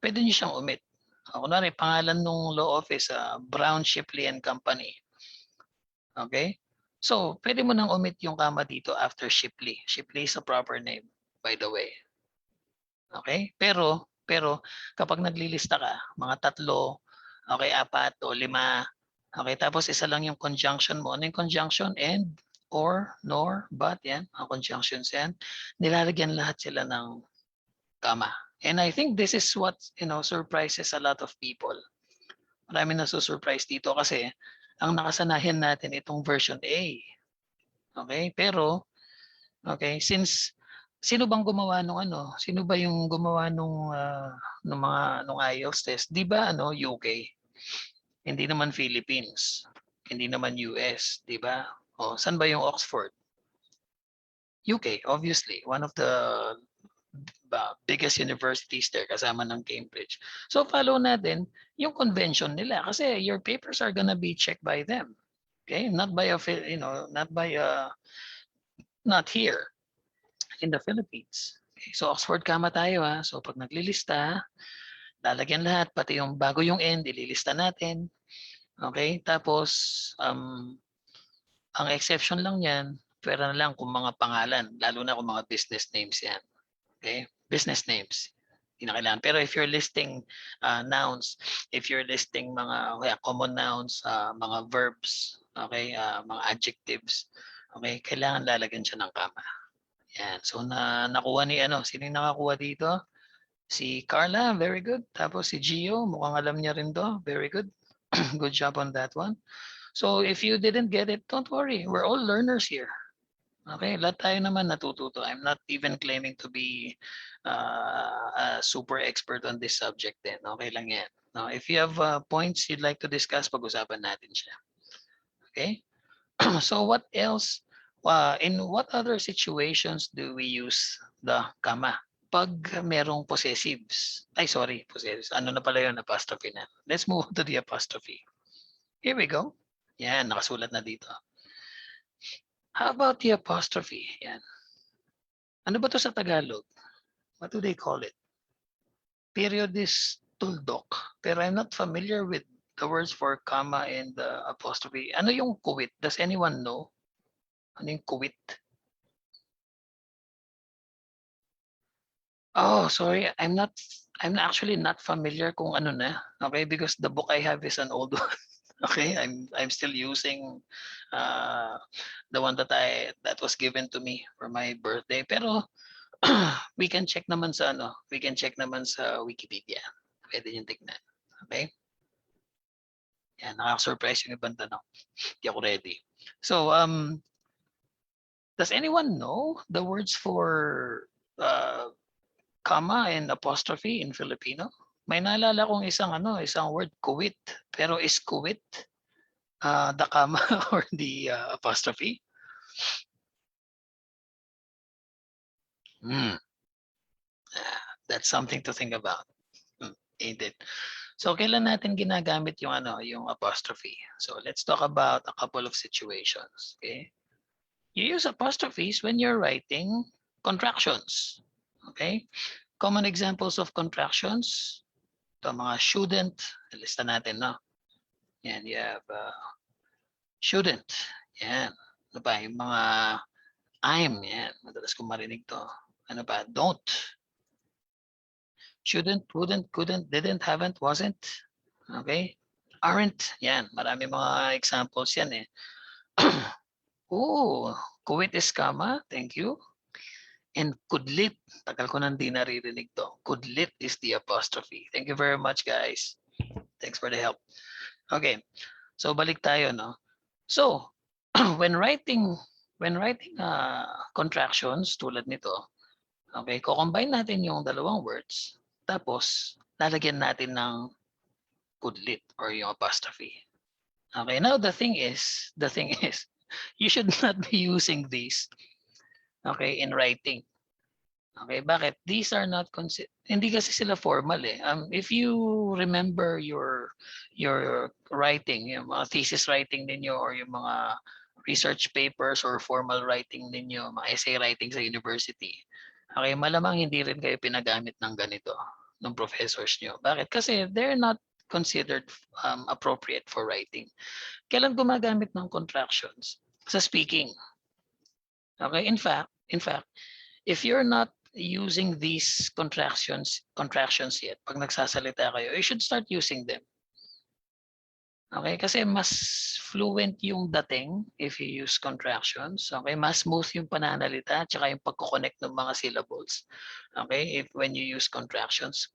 pwede niyo siyang omit. Kunwari, pangalan ng law office, Brown, Shipley and Company. Okay? So, pwede mo nang omit yung comma dito after Shipley. Shipley is a proper name, by the way. Okay? Pero kapag naglilista ka, mga 3, okay, 4 o 5, okay, tapos isa lang yung conjunction mo. Ano yung conjunction? And, or, nor, but, yan, ang conjunctions yan. Nilalagyan lahat sila ng comma. And I think this is what, surprises a lot of people. Marami nasusurprise dito kasi ang nakasanayan natin itong version A. Okay? Pero, okay, since sino bang gumawa nung Sino ba yung gumawa nung IELTS test? 'Di ba UK? Hindi naman Philippines. Hindi naman US, 'di ba? O saan ba yung Oxford? UK, obviously, one of the biggest universities there kasama ng Cambridge. So follow natin yung convention nila kasi your papers are gonna be checked by them. Okay? Not by not here in the Philippines. Okay, so Oxford comma tayo So pag naglilista, lalagyan lahat, pati yung bago yung end, ililista natin. Okay? Tapos, ang exception lang yan, pwera na lang kung mga pangalan, lalo na kung mga business names yan. Okay? Business names. Hindi na kailangan. Pero if you're listing nouns, if you're listing mga common nouns, mga verbs, okay, mga adjectives, okay, kailangan lalagyan siya ng comma. Yan. So nakuha ni sino yung nakakuha dito? Si Carla, very good. Tapos si Gio, mukhang alam niya rin to. Very good. Good job on that one. So if you didn't get it, don't worry. We're all learners here. Okay, lahat tayo naman natututo. I'm not even claiming to be a super expert on this subject din. Okay lang yan. Now, if you have points you'd like to discuss, pag-usapan natin siya. Okay? So what else? In what other situations do we use the comma? Pag merong possessives. Ay, sorry, possessives. Ano na pala yun, apostrophe na. Let's move to the apostrophe. Here we go. Yan, nakasulat na dito. How about the apostrophe? Yan. Ano ba to sa Tagalog? What do they call it? Period is tuldok. Pero I'm not familiar with the words for comma and the apostrophe. Ano yung kuwit? Does anyone know? Ano yung kuwit? Oh, sorry. I'm actually not familiar kung ano na. Okay, because the book I have is an old one. Okay, I'm still using the one that was given to me for my birthday. Pero we can check naman sa Wikipedia. Pwede yung tignan. Okay? Yan, nakaka-surprise yung ibang tanong. Hindi ako ready. So, does anyone know the words for comma and apostrophe in Filipino? May naalala kong isang word, kuwit. Pero is kuwit the comma or the apostrophe? That's something to think about. Ain't it? So kailan natin ginagamit yung apostrophe? So let's talk about a couple of situations, okay? You use apostrophes when you're writing contractions, okay? Common examples of contractions, ito mga shouldn't, lista natin, no? Yan, you have shouldn't, yan. Ano pa, yung mga I'm, yan. Madalas kong marinig to. Ano pa, don't. Shouldn't, wouldn't, couldn't, didn't, haven't, wasn't. Okay? Aren't. Yan. Marami mga examples yan eh. Oh, kuwit is comma. Thank you. And kudlit. Tagal ko nang di naririnig to. Kudlit is the apostrophe. Thank you very much, guys. Thanks for the help. Okay. So, balik tayo, no? So, when writing contractions tulad nito, okay, ko-combine natin yung dalawang words, tapos lalagyan natin ng kudlit or yung apostrophe. Okay, now the thing is, you should not be using these, okay, in writing. Okay, bakit? These are not hindi kasi sila formal eh. If you remember your writing, yung mga thesis writing ninyo or yung mga research papers or formal writing ninyo, mga essay writing sa university, okay, malamang hindi rin kayo pinagamit ng ganito ng professors nyo. Bakit? Kasi they're not considered appropriate for writing. Kailan gumagamit ng contractions? Sa speaking. Okay, in fact, if you're not using these contractions yet, pag nagsasalita kayo, you should start using them. Okay, kasi mas fluent yung dating if you use contractions. Okay, mas smooth yung pananalita at saka yung pagko-connect ng mga syllables. Okay, if when you use contractions.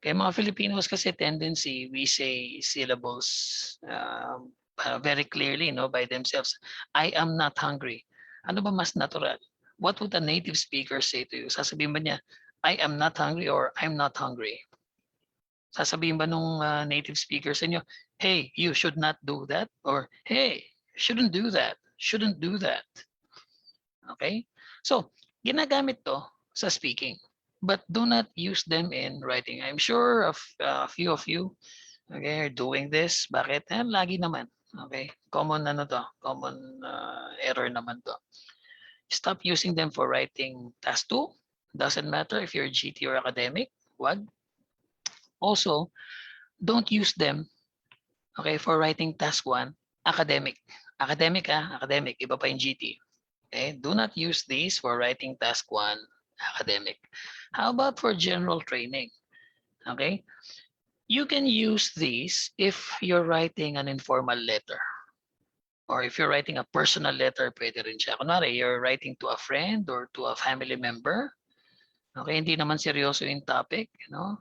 Kaya mga Filipinos kasi tendency, we say syllables very clearly, no, by themselves. I am not hungry. Ano ba mas natural? What would a native speaker say to you? Sasabihin ba niya, I am not hungry or I'm not hungry? Sasabihin ba nung native speaker sa inyo, hey, you should not do that? Or, hey, shouldn't do that. Shouldn't do that. Okay? So, ginagamit to sa speaking. But do not use them in writing. I'm sure of a few of you, okay, are doing this. Bakit? Lagi naman. Okay? Common ano to? Common error naman to. Stop using them for writing task 2. Doesn't matter if you're GT or academic. Wag. Also, don't use them, okay, for writing task 1, academic. Academic academic. Iba pa yung GT. Okay? Do not use these for writing task 1, academic. How about for general training? Okay? You can use these if you're writing an informal letter. Or if you're writing a personal letter, pwede rin siya. Kunwari, you're writing to a friend or to a family member. Okay, hindi naman seryoso yung topic, you know.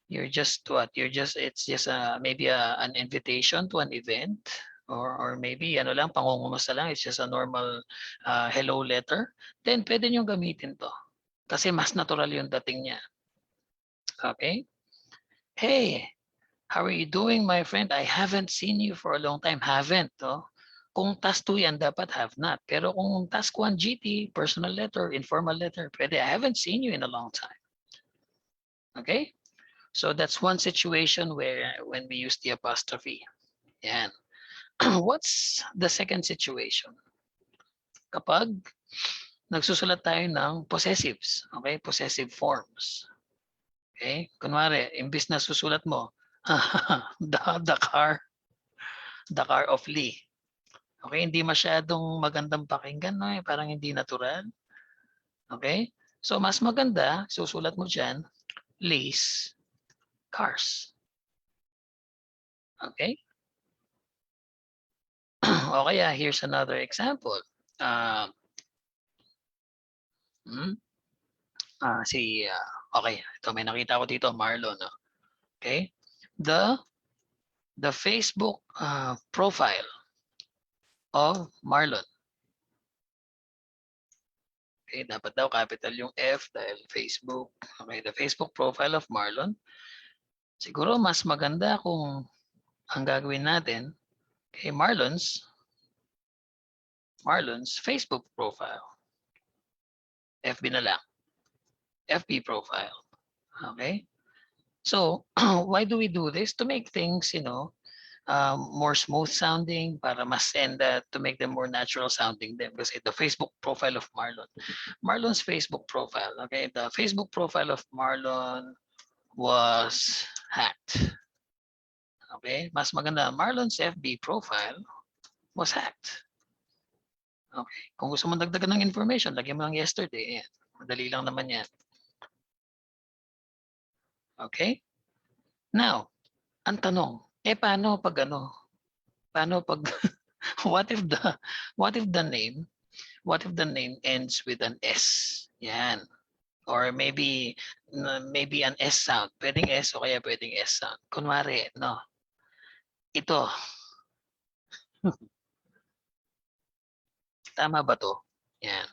You're just what? It's just maybe an invitation to an event. Or maybe ano lang, pangungumusta lang. It's just a normal hello letter. Then pwede nyo gamitin to. Kasi mas natural yung dating niya. Okay? Hey, how are you doing, my friend? I haven't seen you for a long time. Haven't, oh. Kung task 2 yan, dapat have not. Pero kung task 1 GT, personal letter, informal letter, pwede, I haven't seen you in a long time. Okay? So that's one situation where when we use the apostrophe. Yan. What's the second situation? Kapag nagsusulat tayo ng possessives, okay? Possessive forms. Okay? Kunwari, imbis na susulat mo, the car of Lee. Okay, hindi masyadong magandang pakinggan, no? Parang hindi natural. Okay? So mas maganda, susulat mo diyan, Lee's cars. Okay? O kaya, here's another example. Okay, ito may nakita ko dito, Marlon. No? Okay? The Facebook profile of Marlon. Okay, dapat daw capital yung F dahil Facebook. Okay, the Facebook profile of Marlon. Siguro mas maganda kung ang gagawin natin, okay, Marlon's Facebook profile. FB na lang. FB profile. Okay? So, why do we do this? To make things, more smooth sounding, para mas, and to make them more natural sounding them. Kasi the Facebook profile of Marlon. Marlon's Facebook profile. Okay? The Facebook profile of Marlon was hacked. Okay? Mas maganda, Marlon's FB profile was hacked. Okay. Kung gusto mo dagdagan ng information, lagyan mo lang yesterday. Ayan. Madali lang naman yan. Okay? Now, ang tanong, paano pag ano? Paano pag what if the name ends with an S? Yan. Or maybe an S sound. Pwedeng S o kaya pwedeng S sound. Kunwari, no. Ito. Tama ba to? Yan.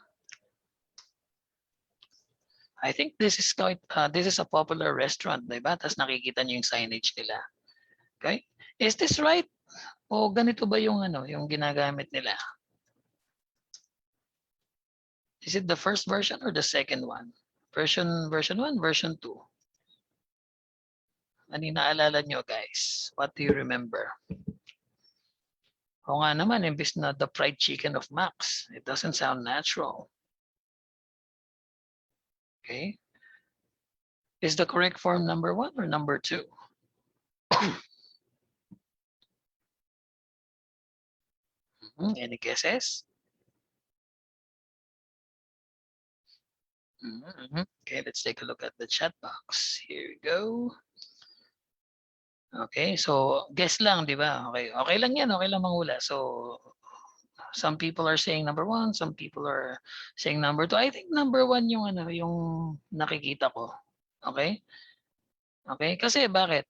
I think this is a popular restaurant, diba? Tapos nakikita niyo yung signage nila. Okay? Is this right? O ganito ba yung ano, yung ginagamit nila? Is it the first version or the second one? Version 1, version 2? Ano yung naalala nyo, guys? What do you remember? O nga naman, imbis na the fried chicken of Max, it doesn't sound natural. Okay? Is the correct form number 1 or number 2? Any guesses? Okay, let's take a look at the chat box. Here we go. Okay, so guess lang, di ba? Okay, okay lang yan, okay lang manghula. So some people are saying number 1, some people are saying number 2. I think number 1 yung ano, yung nakikita ko. Okay? Okay, kasi bakit?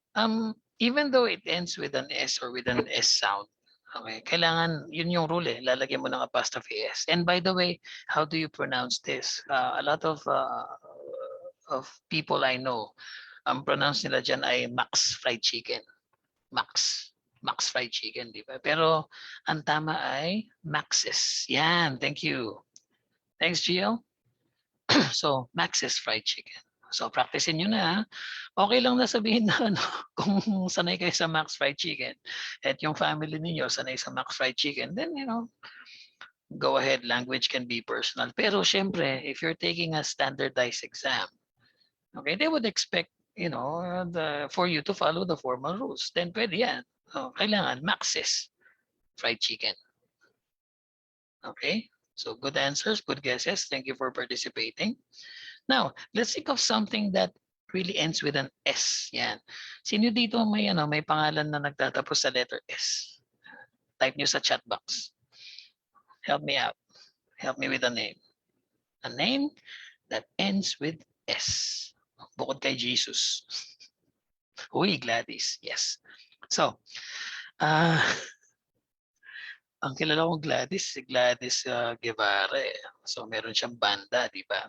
Even though it ends with an S or with an S sound, okay, kailangan, yun yung rule eh, lalagyan mo ng apostrophe S. And by the way, how do you pronounce this? A lot of people I know, ang pronounce nila dyan ay Max Fried Chicken. Max. Max Fried Chicken, di ba? Pero ang tama ay Max's. Yan, thank you. Thanks, Gio. So, Max's Fried Chicken. So, practicein nyo na. Okay lang na sabihin na ano, kung sanay kayo sa Max Fried Chicken at yung family niyo sanay sa Max Fried Chicken, then, go ahead. Language can be personal. Pero, syempre, if you're taking a standardized exam, okay, they would expect, for you to follow the formal rules. Then, pwede yan. Kailangan Max's Fried Chicken. Okay? So, good answers, good guesses. Thank you for participating. Now, let's think of something that really ends with an S. Yan. Sino dito may pangalan na nagtatapos sa letter S? Type nyo sa chat box. Help me out. Help me with a name. A name that ends with S. Bukod kay Jesus. Uy, Gladys. Yes. So, ang kilala kong Gladys, si Gladys Guevara. So, meron siyang banda, di ba?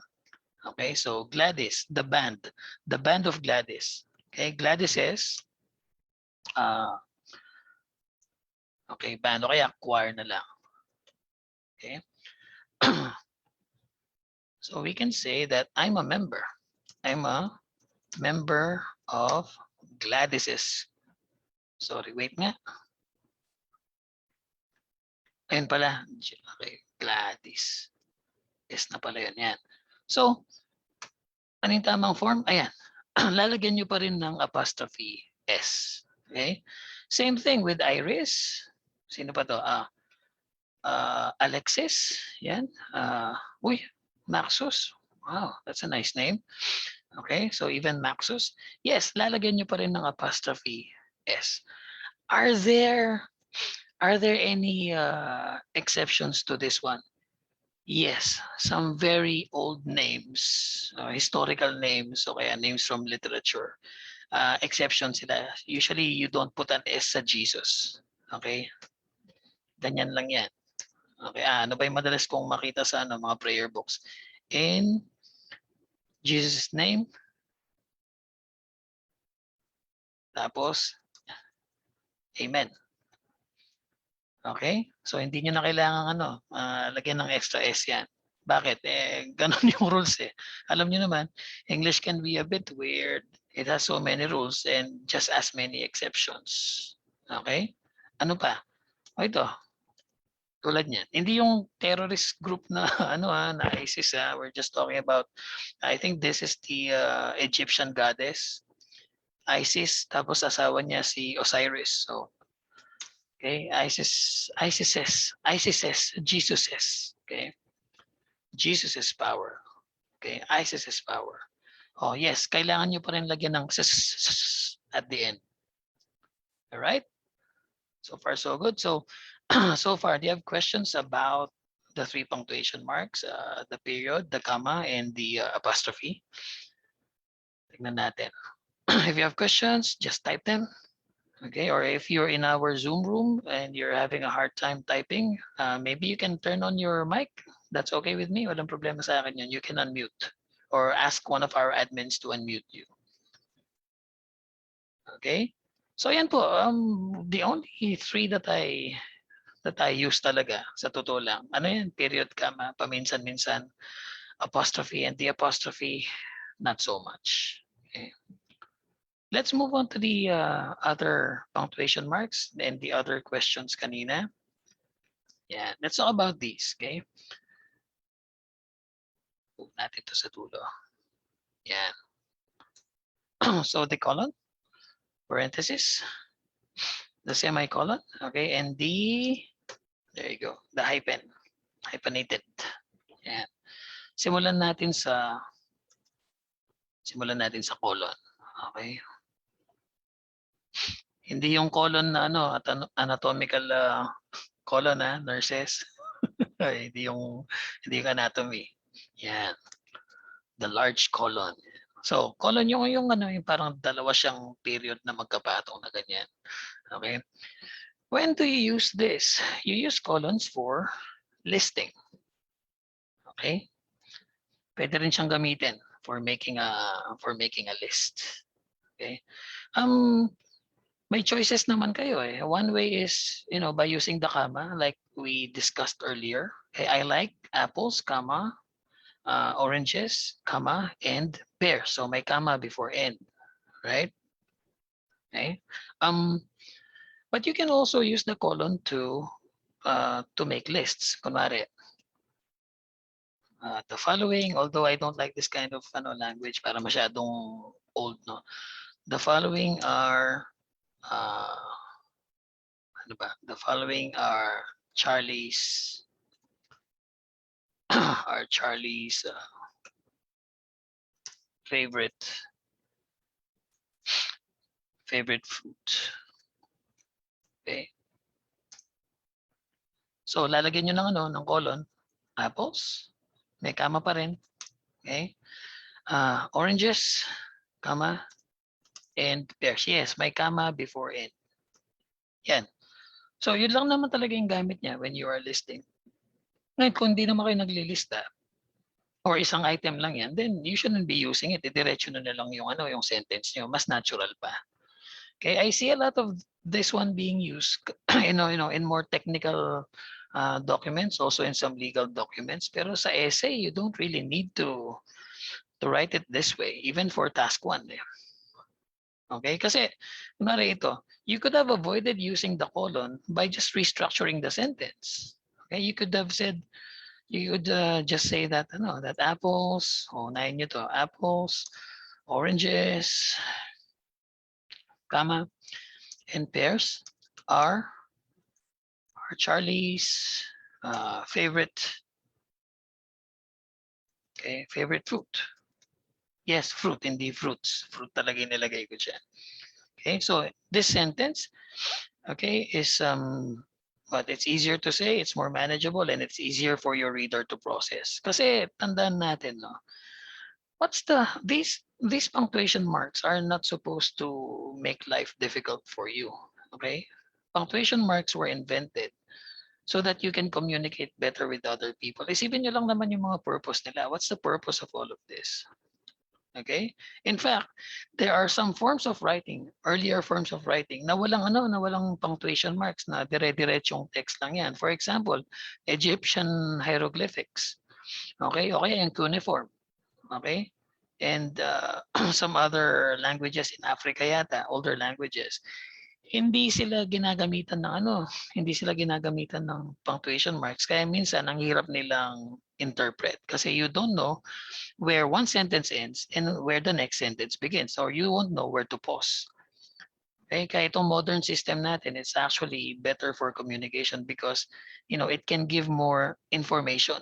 Okay, so Gladys, the band of Gladys. Okay, Gladys is, okay, band o kaya choir na lang. Okay, so we can say that I'm a member. I'm a member of Gladys's. Sorry, wait nga. Ayun pala. Okay, Gladys. Yes na pala yun. Yan. So, ano yung tamang form? Ayan. Lalagyan nyo pa rin ng apostrophe S. Okay? Same thing with Iris. Sino pa to? Alexis. Yan. Uy, Maxus. Wow, that's a nice name. Okay, so even Maxus. Yes, lalagyan nyo pa rin ng apostrophe S. Are there any exceptions to this one? Yes, some very old names, historical names, o kaya names from literature. Exceptions sila. Usually, you don't put an S sa Jesus. Okay? Ganyan lang yan. Okay, ano ba yung madalas kong makita sa mga prayer books? In Jesus' name. Tapos, Amen. Okay? So, hindi nyo na kailangan lagyan ng extra S yan. Bakit? Ganun yung rules eh. Alam nyo naman, English can be a bit weird. It has so many rules and just as many exceptions. Okay? Ano pa? O ito, tulad niyan. Hindi yung terrorist group na na ISIS. We're just talking about, I think this is the Egyptian goddess. Isis, tapos asawa niya si Osiris. So, okay, Isis, Jesuses. Okay, Jesus is power. Okay, Isis is power. Oh yes, kailangan nyo pa rin lagyan ng at the end. All right? So far, so good. So, so far, do you have questions about the 3 punctuation marks, the period, the comma, and the apostrophe? Tignan natin. If you have questions, just type them. Okay, or if you're in our Zoom room and you're having a hard time typing, maybe you can turn on your mic. That's okay with me. Walang problema sa akin yun. You can unmute or ask one of our admins to unmute you. Okay, So yan po, the only three that I use talaga sa totoo lang. Ano yan? Period, comma, paminsan-minsan, apostrophe, and the apostrophe, not so much. Okay. Let's move on to the other punctuation marks and the other questions kanina. Yeah, let's talk about these. Okay. Move natin to sa dulo. Yan. So the colon, parenthesis, the semicolon, okay, and there you go, the hyphenated. Yan. Simulan natin sa colon. Okay? Hindi yung colon na ano, at anatomical colon nurses. Hindi yung anatomy. Yan, the large colon. So, colon yung ano, yung parang dalawa siyang period na magkapatong na ganyan. Okay? When do you use this? You use colons for listing. Okay? Pwede rin siyang gamitin for making a list. Okay? May choices naman kayo eh. One way is, by using the comma like we discussed earlier. Okay, I like apples, comma, oranges, comma, and pears. So may comma before and, right? Okay. But you can also use the colon to make lists. Kunwari, the following, although I don't like this kind of language para masyadong old, no? The following are ano ba? The following are Charlie's favorite fruit. Okay. So lalagyan niyo ng colon, apples, may comma pa rin. Okay? Oranges, comma, and pears. Yes, may comma before and. Yan. So yun lang naman talaga yung gamit niya when you are listing. Ngayon, kung hindi naman kayo naglilista, or isang item lang yan, then you shouldn't be using it. Diretso na lang yung sentence niyo. Mas natural pa. Okay, I see a lot of this one being used, in more technical documents, also in some legal documents. Pero sa essay, you don't really need to write it this way, even for task 1. Okay, kasi kunwari ito, you could have avoided using the colon by just restructuring the sentence. Okay, you could have said, you could just say that that apples, unahin nyo to, apples, oranges, comma, and pears are Charlie's favorite fruit. Yes, fruit, hindi fruits. Fruit talaga yung nilagay ko dyan. Okay, so this sentence, okay, is but it's easier to say, it's more manageable, and it's easier for your reader to process. Kasi tandaan natin, no, these punctuation marks are not supposed to make life difficult for you. Okay, punctuation marks were invented so that you can communicate better with other people. Isipin nyo lang naman yung mga purpose nila. What's the purpose of all of this? Okay? In fact, there are some forms of writing, earlier forms of writing, na walang punctuation marks, na dire-diretsong text lang yan. For example, Egyptian hieroglyphics. Okay? Okay, yung cuneiform. Okay? And some other languages in Africa yata, older languages. Hindi sila ginagamitan ng punctuation marks. Kaya minsan ang hirap nilang interpret kasi you don't know where one sentence ends and where the next sentence begins, or you won't know where to pause. Okay, kaya itong modern system natin, it's actually better for communication because it can give more information.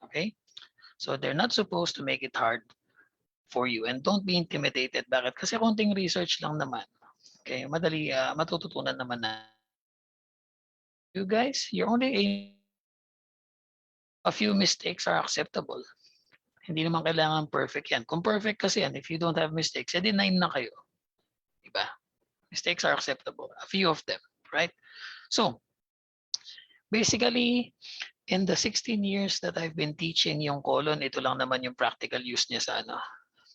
Okay, so they're not supposed to make it hard for you, and don't be intimidated. Bakit? Kasi konting research lang naman. Okay, madali matututunan naman na. You guys, you're only a few mistakes are acceptable. Hindi naman kailangan perfect yan. Kung perfect kasi yan, if you don't have mistakes, edi 9 na kayo. Diba? Mistakes are acceptable. A few of them, right? So, basically, in the 16 years that I've been teaching yung colon, ito lang naman yung practical use niya sa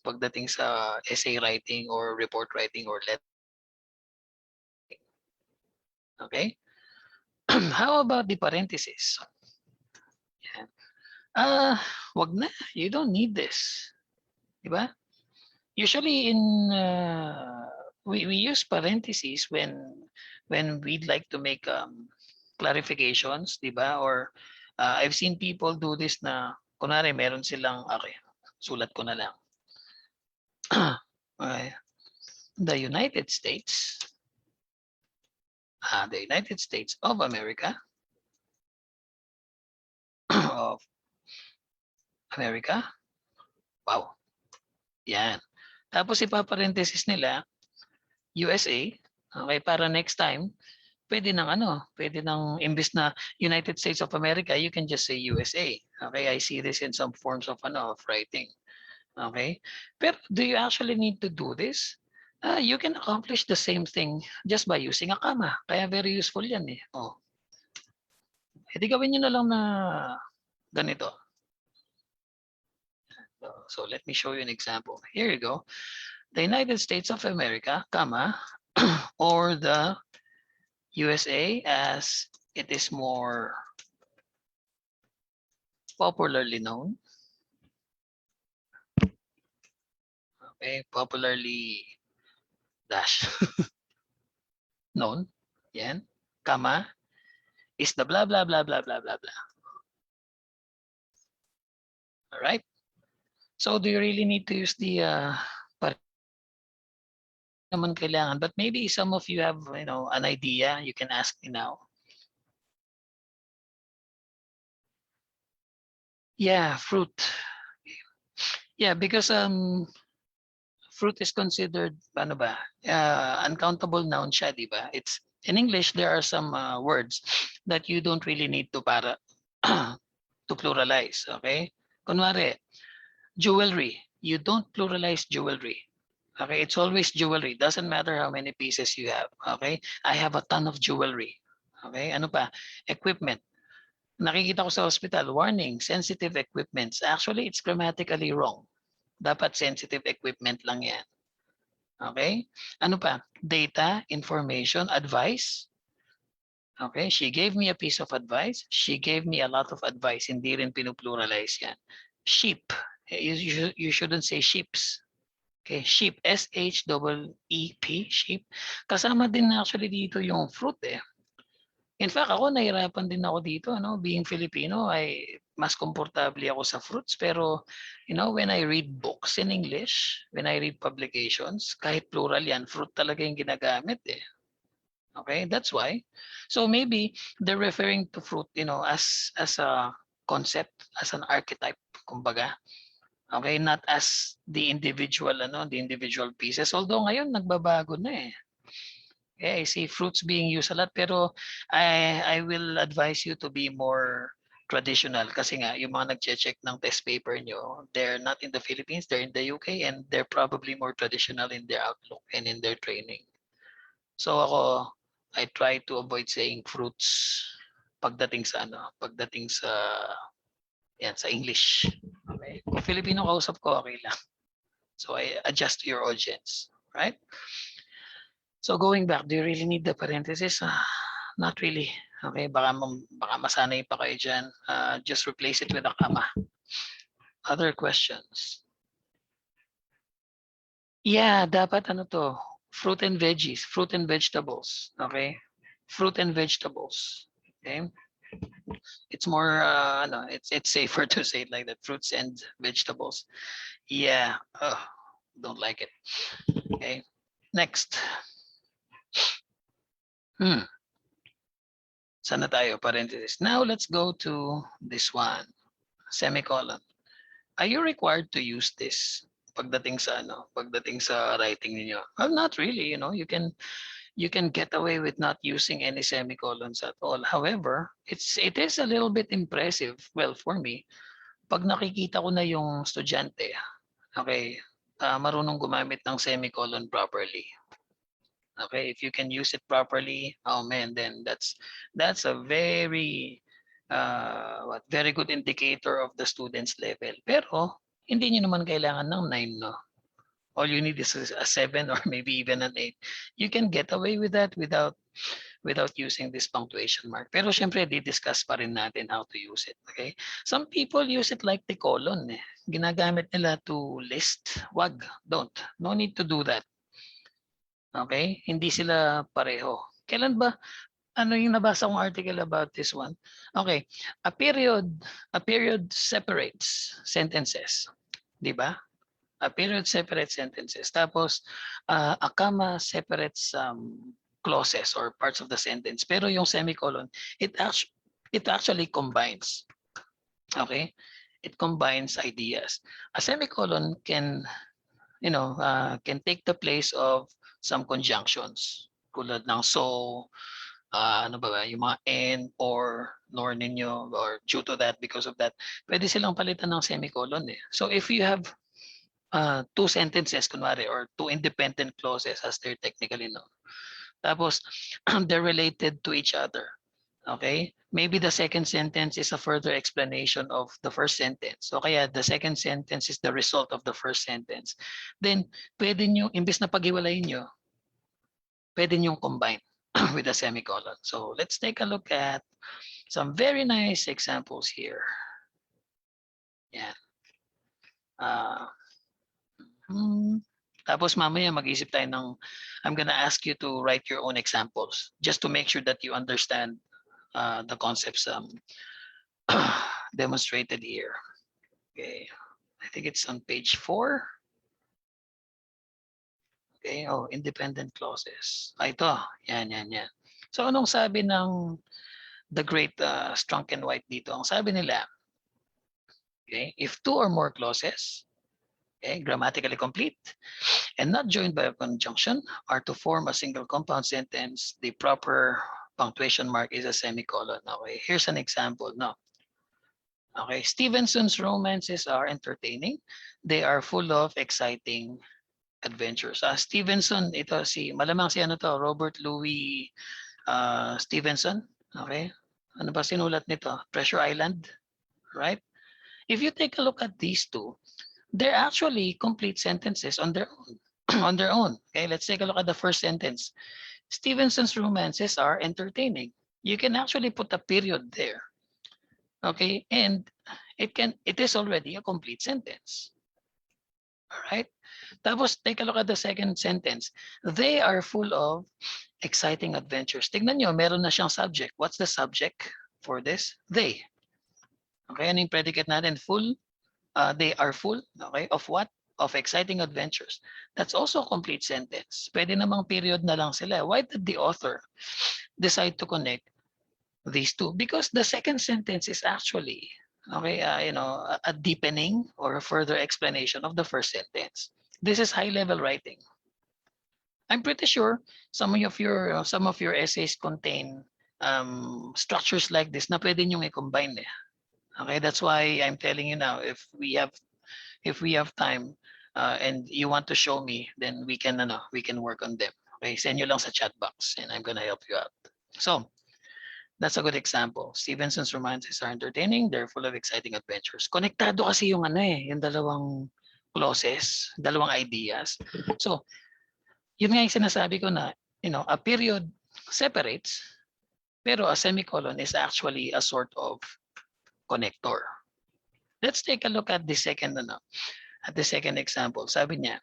pagdating sa essay writing or report writing or letter. Okay? How about the parentheses? Yan. Wag na. You don't need this. Diba? Usually we use parentheses when we'd like to make clarifications, 'di ba? Or I've seen people do this na kunwari meron silang okay, sulat ko na lang. Okay. The United States, the United States of America, of America. Wow. Yan. Tapos ipaparenthesis nila USA. Okay, para next time pwede nang imbes na United States of America, you can just say USA. Okay, I see this in some forms of of writing. Okay? Pero do you actually need to do this? You can accomplish the same thing just by using a comma. Kaya very useful yan eh. Oh. Edi gawin nyo na lang na ganito. So let me show you an example. Here you go. The United States of America, comma, or the USA as it is more popularly known. Okay, popularly dash known. Yan. Comma is the blah blah blah blah blah blah blah. All right. So do you really need to use the naman kailangan, but maybe some of you have an idea. You can ask me now. Yeah, fruit. Yeah, because fruit is considered ano ba? Uncountable noun siya, di ba? It's in English there are some words that you don't really need to para to pluralize, okay? Kunwari, jewelry. You don't pluralize jewelry. Okay, it's always jewelry. Doesn't matter how many pieces you have. Okay, I have a ton of jewelry. Okay, ano pa? Equipment. Nakikita ko sa hospital, warning, sensitive equipments. Actually, it's grammatically wrong. Dapat sensitive equipment lang yan. Okay? Ano pa? Data, information, advice. Okay, she gave me a piece of advice. She gave me a lot of advice. Hindi rin pinupluralize yan. Sheep. You shouldn't say sheeps. Okay, sheep, S-H-E-E-P, sheep. Kasama din actually dito yung fruit eh. In fact, ako nahirapan din ako dito, being Filipino, mas komportable ako sa fruits. Pero, when I read books in English, when I read publications, kahit plural yan, fruit talaga yung ginagamit eh. Okay, that's why. So maybe they're referring to fruit, as a concept, as an archetype, kumbaga. Okay, not as the individual pieces. Although ngayon nagbabago na eh. Okay, I see fruits being used a lot pero I will advise you to be more traditional kasi nga yung mga nagche-check ng test paper nyo, they're not in the Philippines, they're in the UK and they're probably more traditional in their outlook and in their training. So ako, I try to avoid saying fruits pagdating sa English. Okay. Kung Filipino kausap ko, okay lang. So I adjust to your audience, right? So going back, do you really need the parentheses? Not really. Okay, baka masanay pa kayo dyan. Just replace it with a comma. Other questions? Yeah, dapat fruit and veggies, fruit and vegetables. Okay, fruit and vegetables. Okay, it's more it's safer to say it like that. Fruits and vegetables. Yeah, don't like it. Okay, next. Sana tayo, parenthesis. Now let's go to this one. Semicolon. Are you required to use this pagdating sa writing niyo? Well, not really, you can get away with not using any semicolons at all. However, it is a little bit impressive, well, for me, pag nakikita ko na yung estudyante, okay, marunong gumamit ng semicolon properly. Okay, if you can use it properly, oh man, then that's a very good indicator of the student's level. Pero hindi niyo naman kailangan ng 9, no? All you need is a 7 or maybe even an 8. You can get away with that without using this punctuation mark. Pero syempre, di-discuss pa rin natin how to use it. Okay? Some people use it like the colon. Eh. Ginagamit nila to list. Wag, don't. No need to do that. Okay? Hindi sila pareho. Kailan ba? Ano yung nabasa kong article about this one? Okay. A period separates sentences. Di ba? A period separates sentences. Tapos, a comma separates clauses or parts of the sentence. Pero yung semicolon, it actually combines. Okay? It combines ideas. A semicolon can take the place of some conjunctions. Tulad ng so, ano ba, yung mga and, or, nor ninyo, or due to that, because of that. Pwede silang palitan ng semicolon eh. So if you have two sentences, kunwari, or two independent clauses as they're technically known. Tapos, they're related to each other. Okay? Maybe the second sentence is a further explanation of the first sentence. So kaya the second sentence is the result of the first sentence. Then, pwede nyo, imbes na paghiwalayin nyo, pwede nyo combine with a semicolon. So let's take a look at some very nice examples here. Yan. Tapos mamaya mag-isip tayo ng, I'm gonna ask you to write your own examples just to make sure that you understand the concepts demonstrated here. Okay, I think it's on page 4. Okay, oh, independent clauses. Ito, yan. So anong sabi ng the great Strunk and White dito? Ang sabi nila, okay, if two or more clauses, okay, grammatically complete, and not joined by a conjunction, are to form a single compound sentence, the proper punctuation mark is a semicolon. Okay, here's an example. No. Okay, Stevenson's romances are entertaining. They are full of exciting adventures. Stevenson, ito malamang si ano to, Robert Louis Stevenson. Okay, ano ba sinulat nito? Treasure Island, right? If you take a look at these two, they're actually complete sentences on their own. On their own. Okay, let's take a look at the first sentence. Stevenson's romances are entertaining. You can actually put a period there. Okay, and it is already a complete sentence. All right. Tapos take a look at the second sentence. They are full of exciting adventures. Tignan nyo, meron na siyang subject. What's the subject for this? They. Okay, ano yung predicate natin? Full. They are full. Okay, of what? Of exciting adventures. That's also a complete sentence. Pwede namang period na lang sila. Why did the author decide to connect these two? Because the second sentence is actually a deepening or a further explanation of the first sentence. This is high-level writing. I'm pretty sure some of your essays contain structures like this na pwede nyo i-combine eh. Okay, that's why I'm telling you now, if we have time and you want to show me, then we can work on them. Okay, send nyo lang sa chat box and I'm gonna help you out. So that's a good example. Stevenson's romances are entertaining. They're full of exciting adventures. Konektado kasi yung yung dalawang clauses, dalawang ideas. So yun nga yung sinasabi ko na, a period separates, pero a semicolon is actually a sort of connector. Let's take a look at the second example. Sabi niya,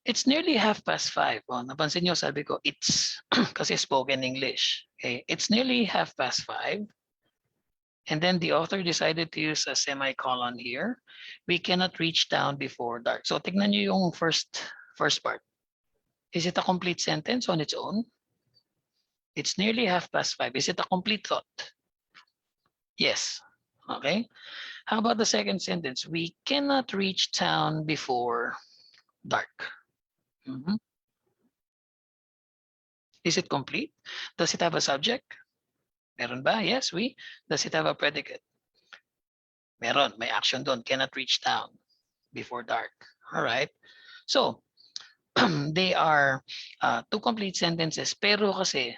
it's nearly 5:30. Oh, napansin niyo, sabi ko, it's kasi spoken English. Okay, it's nearly 5:30. And then the author decided to use a semicolon here. We cannot reach down before dark. So tignan niyo yung first part. Is it a complete sentence on its own? It's nearly 5:30. Is it a complete thought? Yes. Okay. How about the second sentence? We cannot reach town before dark. Mm-hmm. Is it complete? Does it have a subject? Meron ba? Yes, we. Does it have a predicate? Meron. May action doon. Cannot reach town before dark. All right. So, they are two complete sentences. Pero kasi,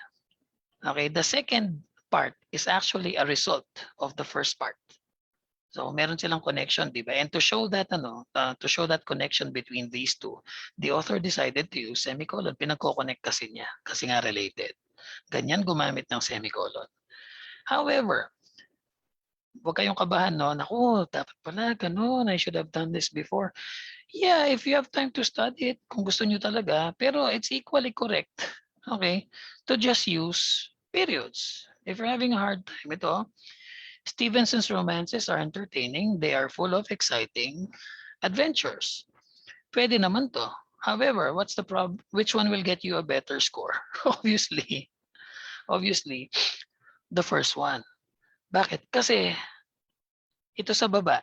okay, the second part is actually a result of the first part. So meron silang connection, di ba? And to show that connection between these two, the author decided to use semicolon. Pinagko-connect kasi niya kasi nga related. Ganyan gumamit ng semicolon. However, huwag kayong kabahan, no? Naku, dapat pala ganun. I should have done this before. Yeah, if you have time to study it, kung gusto nyo talaga, pero it's equally correct, okay, to just use periods. If you're having a hard time, ito, Stevenson's romances are entertaining. They are full of exciting adventures. Pwede naman to. However, what's the problem? Which one will get you a better score? Obviously, the first one. Bakit? Kasi ito sa baba,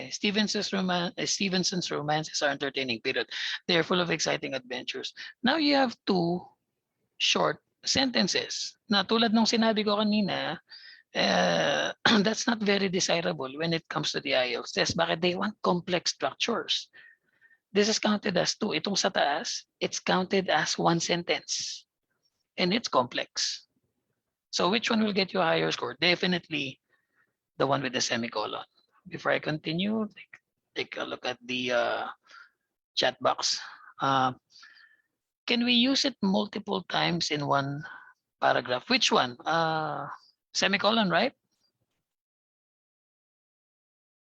Stevenson's romances are entertaining, period. They are full of exciting adventures. Now you have two short sentences na tulad nung sinabi ko kanina, that's not very desirable when it comes to the IELTS test. Bakit? They want complex structures. This is counted as two. Itong sa taas, it's counted as one sentence. And it's complex. So which one will get you a higher score? Definitely the one with the semicolon. Before I continue, take a look at the chat box. Can we use it multiple times in one paragraph? Which one? Semicolon, right?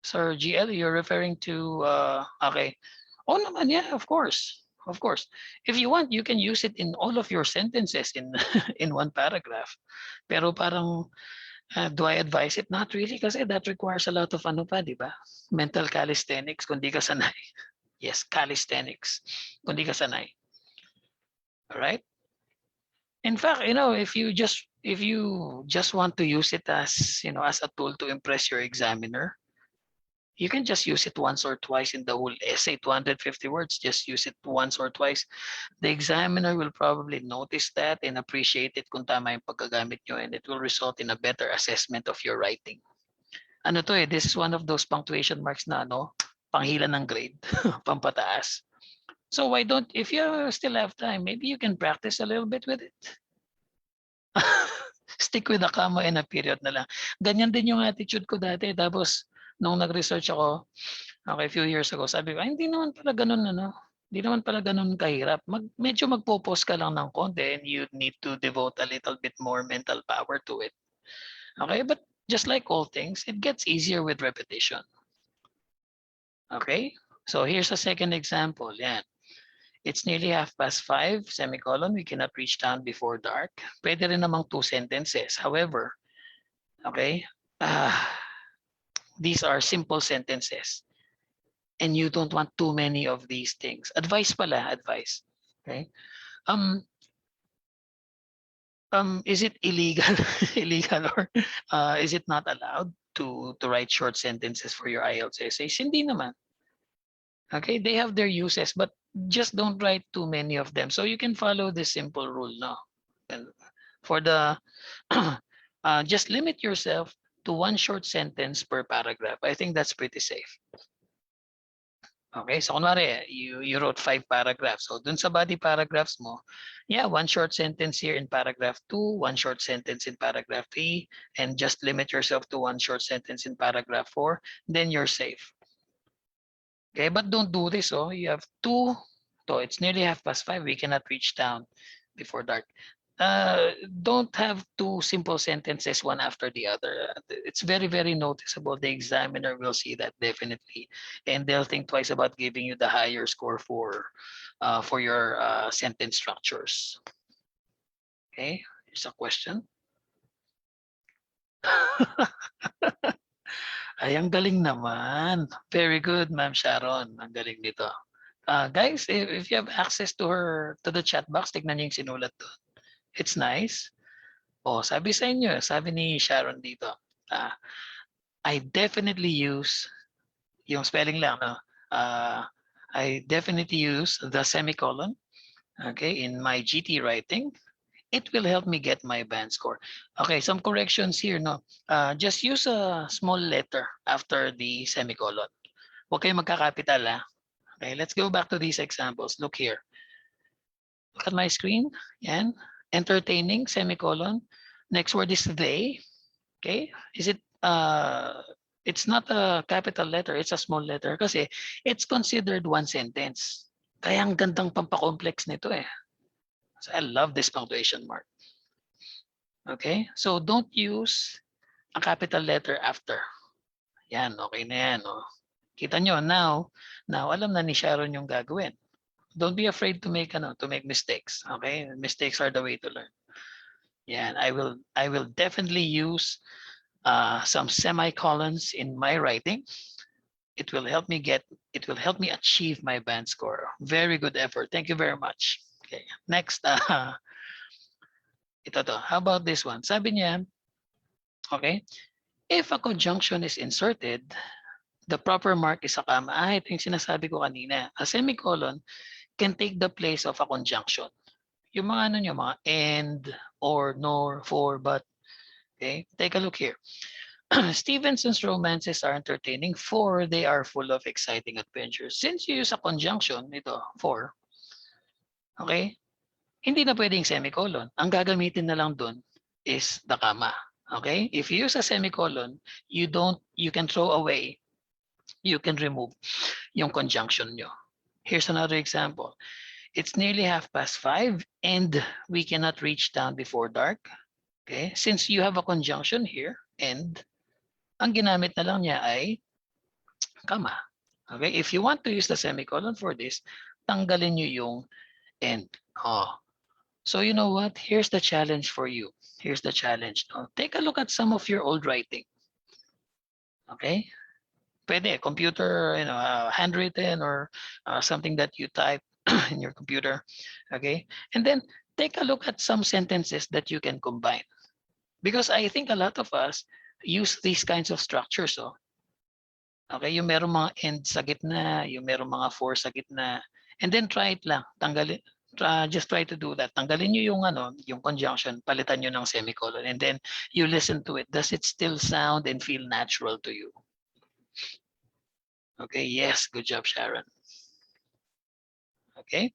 Sir GL, you're referring to, okay. Oh naman, yeah, of course. Of course. If you want, you can use it in all of your sentences in in one paragraph. Pero parang, do I advise it? Not really, kasi that requires a lot of ano pa, di ba? Mental calisthenics, kung di ka sanay. Yes, calisthenics, kung di ka sanay. All right? In fact, if you just want to use it as, as a tool to impress your examiner, you can just use it once or twice in the whole essay, 250 words, just use it once or twice. The examiner will probably notice that and appreciate it kung tama yung paggagamit nyo, and it will result in a better assessment of your writing. Ano to eh, this is one of those punctuation marks na panghila ng grade, pampataas. So why don't, if you still have time, maybe you can practice a little bit with it. Stick with a comma and a period na lang. Ganyan din yung attitude ko dati. Tapos, nung nag-research ako, okay, a few years ago, sabi ko, ay, hindi naman pala ganun, hindi naman pala ganun kahirap. Medyo magpo-pause ka lang ng konti and you need to devote a little bit more mental power to it. Okay, but just like all things, it gets easier with repetition. Okay, so here's a second example. Yan. It's nearly 5:30, semicolon, we cannot reach town before dark. Pwede rin namang two sentences. However, okay, these are simple sentences. And you don't want too many of these things. Advice pala, advice. Okay. Is it illegal, illegal, or is it not allowed to write short sentences for your IELTS essays? Hindi naman. Okay, they have their uses, but just don't write too many of them. So you can follow this simple rule now. And for the, just limit yourself to one short sentence per paragraph. I think that's pretty safe. Okay, so kunwari, you wrote 5 paragraphs. So dun sa body paragraphs mo, yeah, one short sentence here in paragraph 2, one short sentence in paragraph 3, and just limit yourself to one short sentence in paragraph 4, then you're safe. Okay, but don't do this. Oh, you have two. So it's nearly 5:30. We cannot reach town before dark. Don't have two simple sentences one after the other. It's very, very noticeable. The examiner will see that definitely, and they'll think twice about giving you the higher score for your sentence structures. Okay, here's a question. Ay, ang galing naman. Very good, Ma'am Sharon. Ang galing nito. Guys, if you have access to the chat box, tignan niyo yung sinulat doon. It's nice. Oh, sabi sa inyo, sabi ni Sharon dito, I definitely use, yung spelling lang, no? I definitely use the semicolon, okay, in my GT writing. It will help me get my band score. Okay, some corrections here, no? Just use a small letter after the semicolon. Huwag kayo magkakapital, ha? Okay, let's go back to these examples. Look here. Look at my screen. Yan. Entertaining, semicolon. Next word is they. Okay? Is it, it's not a capital letter, it's a small letter kasi it's considered one sentence. Kaya ang gandang pampakomplex nito eh. So I love this punctuation mark. Okay? So don't use a capital letter after. Yan, okay na yan. Oh. Kita nyo, now alam na ni Sharon yung gagawin. Don't be afraid to make mistakes. Okay? Mistakes are the way to learn. Yan, I will definitely use some semicolons in my writing. It will help me achieve my band score. Very good effort. Thank you very much. Okay. Next, ito to. How about this one? Sabi niya, okay, if a conjunction is inserted, the proper mark is a comma. Ito yung sinasabi ko kanina. A semicolon can take the place of a conjunction. Yung mga ano nyo, mga and, or, nor, for, but. Okay, take a look here. Stevenson's romances are entertaining, for they are full of exciting adventures. Since you use a conjunction, ito, for, okay, hindi na pwedeng semicolon. Ang gagamitin na lang dun is the comma. Okay? If you use a semicolon, you can throw away, you can remove yung conjunction nyo. Here's another example. It's nearly 5:30 and we cannot reach town before dark. Okay? Since you have a conjunction here, and ang ginamit na lang niya ay comma. Okay? If you want to use the semicolon for this, tanggalin nyo yung and. Oh. So you know what? Here's the challenge for you. Here's the challenge. No? Take a look at some of your old writing. Okay? Pwede, computer, handwritten or something that you type in your computer. Okay? And then take a look at some sentences that you can combine. Because I think a lot of us use these kinds of structures. Oh. Okay, yung merong mga end sa gitna, yung merong mga for sa gitna. And then try it lang. Just try to do that. Tanggalin nyo yung conjunction, palitan nyo ng semicolon, and then you listen to it. Does it still sound and feel natural to you? Okay, yes, good job, Sharon. Okay.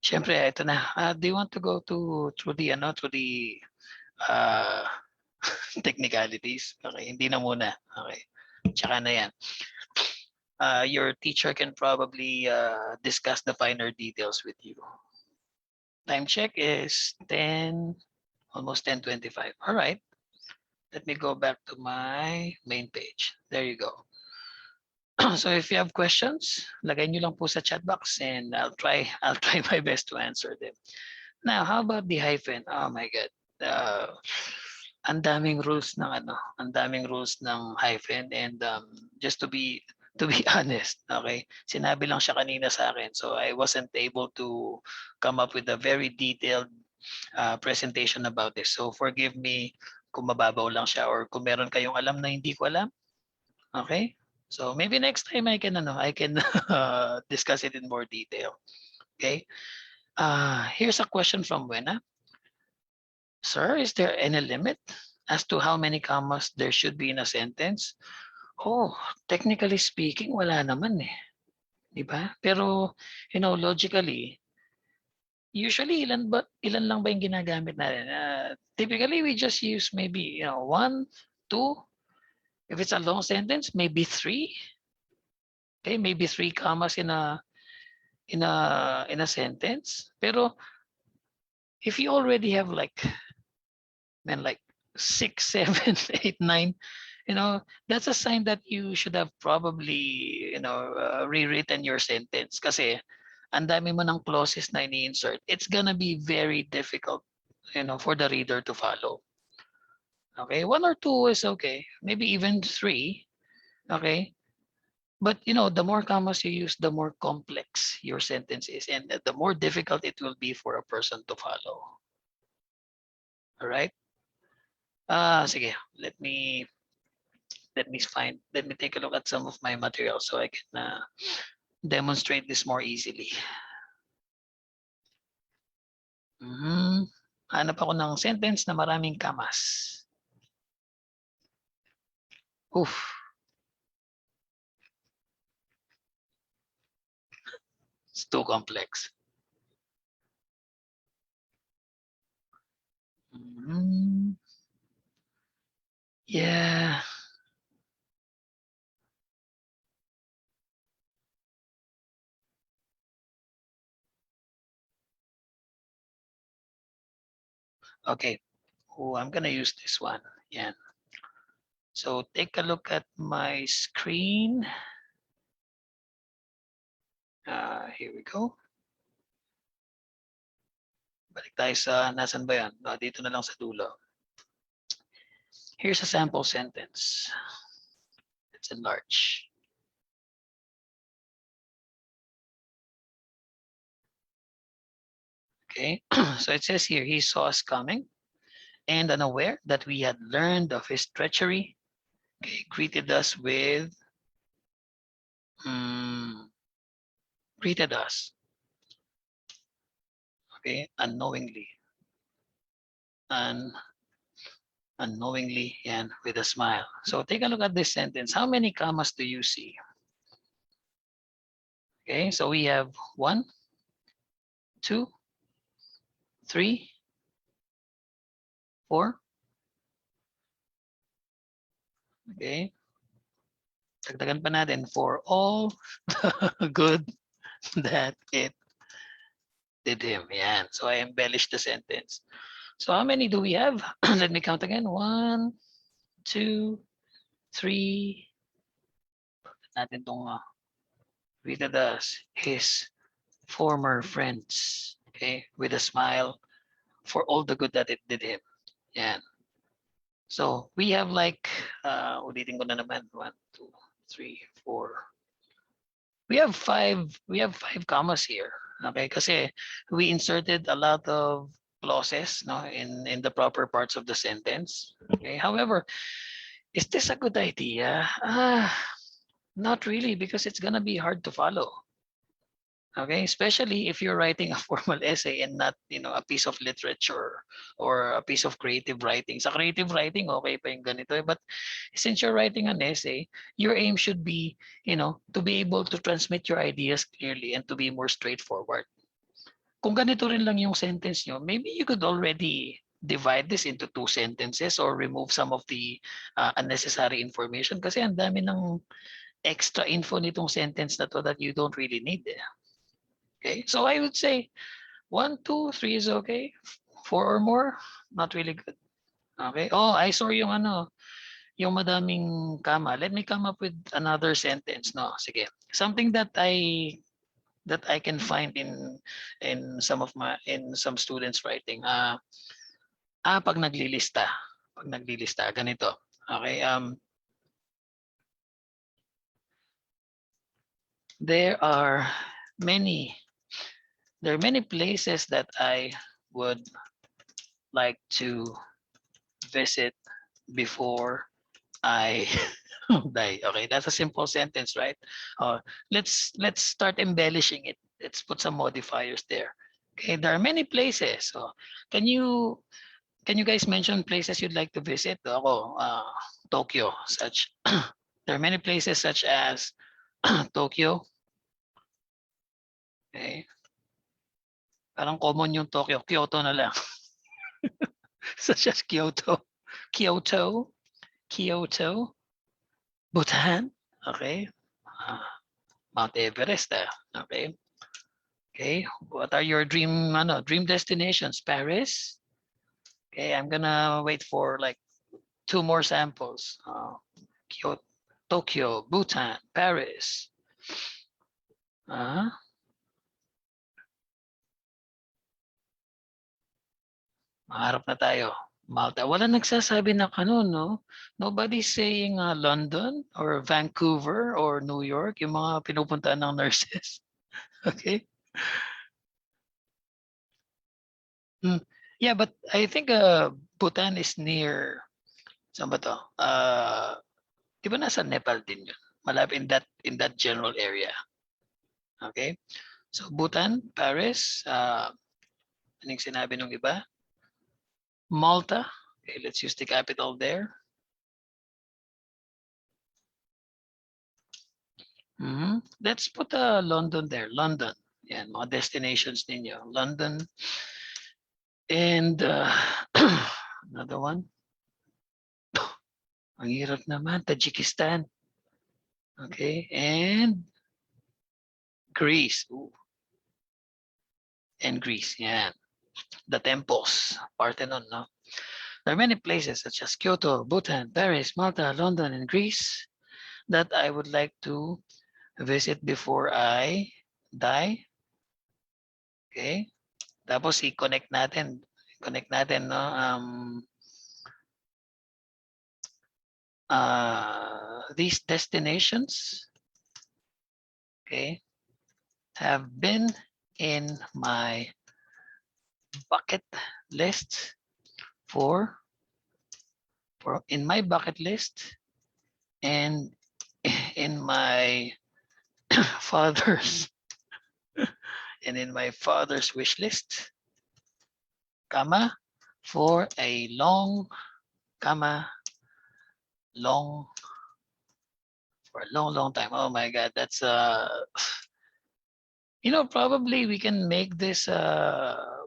Siyempre, ito na. Do you want to go through the uh, technicalities? Okay, hindi na muna. Okay. Tsaka na yan. Your teacher can probably discuss the finer details with you. Time check is 10, almost 10:25. All right. Let me go back to my main page. There you go. So if you have questions, lagay nyo lang po sa chat box and I'll try my best to answer them. Now, how about the hyphen? Oh my God. Ang daming rules ng hyphen, and just to be honest, okay, sinabi lang siya kanina sa akin, so I wasn't able to come up with a very detailed presentation about this. So forgive me kung mababaw lang siya or kung meron kayong alam na hindi ko alam. Okay? So maybe next time I can discuss it in more detail. Okay? Here's a question from Wena. Sir, is there any limit as to how many commas there should be in a sentence? Oh, technically speaking, wala naman eh. Di ba? Pero, logically, usually ilan lang ba yung ginagamit natin? Typically, we just use maybe, one, two. If it's a long sentence, maybe three. Okay, maybe three commas in a sentence. Pero if you already have like 6, 7, 8, 9, that's a sign that you should have probably rewritten your sentence kasi ang dami mo ng clauses na ini-insert. It's gonna be very difficult for the reader to follow. Okay, one or two is okay, maybe even three. Okay, but the more commas you use, the more complex your sentence is, and the more difficult it will be for a person to follow. All right. Sige, let me take a look at some of my material so I can demonstrate this more easily. Hanap ako ng sentence na maraming commas. Oof. It's too complex. Yeah. Okay. Oh, I'm gonna use this one. Yeah. So take a look at my screen. Here we go. Balik tayo sa nasan ba yan? Dito na lang sa dulo. Here's a sample sentence. Let's enlarge. Okay. So it says here, he saw us coming and unaware that we had learned of his treachery, okay, greeted us with, um, greeted us, okay, unknowingly, and unknowingly, and with a smile. So take a look at this sentence. How many commas do you see? Okay, so we have 1, 2, 3, 4. Okay, dagdagan pa natin for all the good that it did him. Yan. So I embellished the sentence. So how many do we have? Let me count again. 1, 2, 3. Natin tong greeted us his former friends. Okay, with a smile for all the good that it did him. Yan. So we have like, ulitin ko na naman. 1, 2, 3, 4. We have five commas here. Okay, kasi we inserted a lot of clauses, no, in the proper parts of the sentence. Okay. However, is this a good idea? Not really, because it's gonna be hard to follow. Okay, especially if you're writing a formal essay and not, a piece of literature or a piece of creative writing. Sa creative writing, okay pa yung ganito. But since you're writing an essay, your aim should be, to be able to transmit your ideas clearly and to be more straightforward. Kung ganito rin lang yung sentence nyo, maybe you could already divide this into 2 sentences or remove some of the unnecessary information kasi ang dami ng extra info nitong sentence na to that you don't really need. Okay, so I would say 1, 2, 3 is okay. 4 or more, not really good. Okay. Oh, I saw yung madaming kama. Let me come up with another sentence. No, sige. Something that I can find in some students writing. Pag naglilista, ganito. Okay. There are many places that I would like to visit before I die. Okay, that's a simple sentence, right? Let's start embellishing it. Let's put some modifiers there. Okay, there are many places. So, can you guys mention places you'd like to visit? Ako, Tokyo. There are many places such as Tokyo. Okay, parang common yung Tokyo. Kyoto na lang. Such as Kyoto, Bhutan. Okay, Mount Everest. Okay. Okay, what are your dream destinations? Paris. Okay, I'm gonna wait for like 2 more samples. Kyoto, Tokyo, Bhutan, Paris. Maharap na tayo. Malta. Wala nagsasabi ng ano, no? Nobody's saying London or Vancouver or New York, yung mga pinupuntahan ng nurses. Okay? Yeah, but I think Bhutan is near, saan ba to? Di ba nasa Nepal din yun? Malapit in that general area. Okay? So Bhutan, Paris, anong sinabi nung iba? Malta. Okay, let's use the capital there. Let's put London there. London. Yan, mga destinations ninyo. London. And another one. Ang hirap naman. Tajikistan. Okay. And Greece. Ooh. And Greece. Yan. the temples, Parthenon, no? There are many places such as Kyoto, Bhutan, Paris, Malta, London, and Greece that I would like to visit before I die. Okay? Tapos connect natin, no? These destinations, okay, have been in my bucket list for in my bucket list and in my father's and in my father's wish list, comma, for a long, comma, long, for a long, long time. Oh my God, that's probably we can make this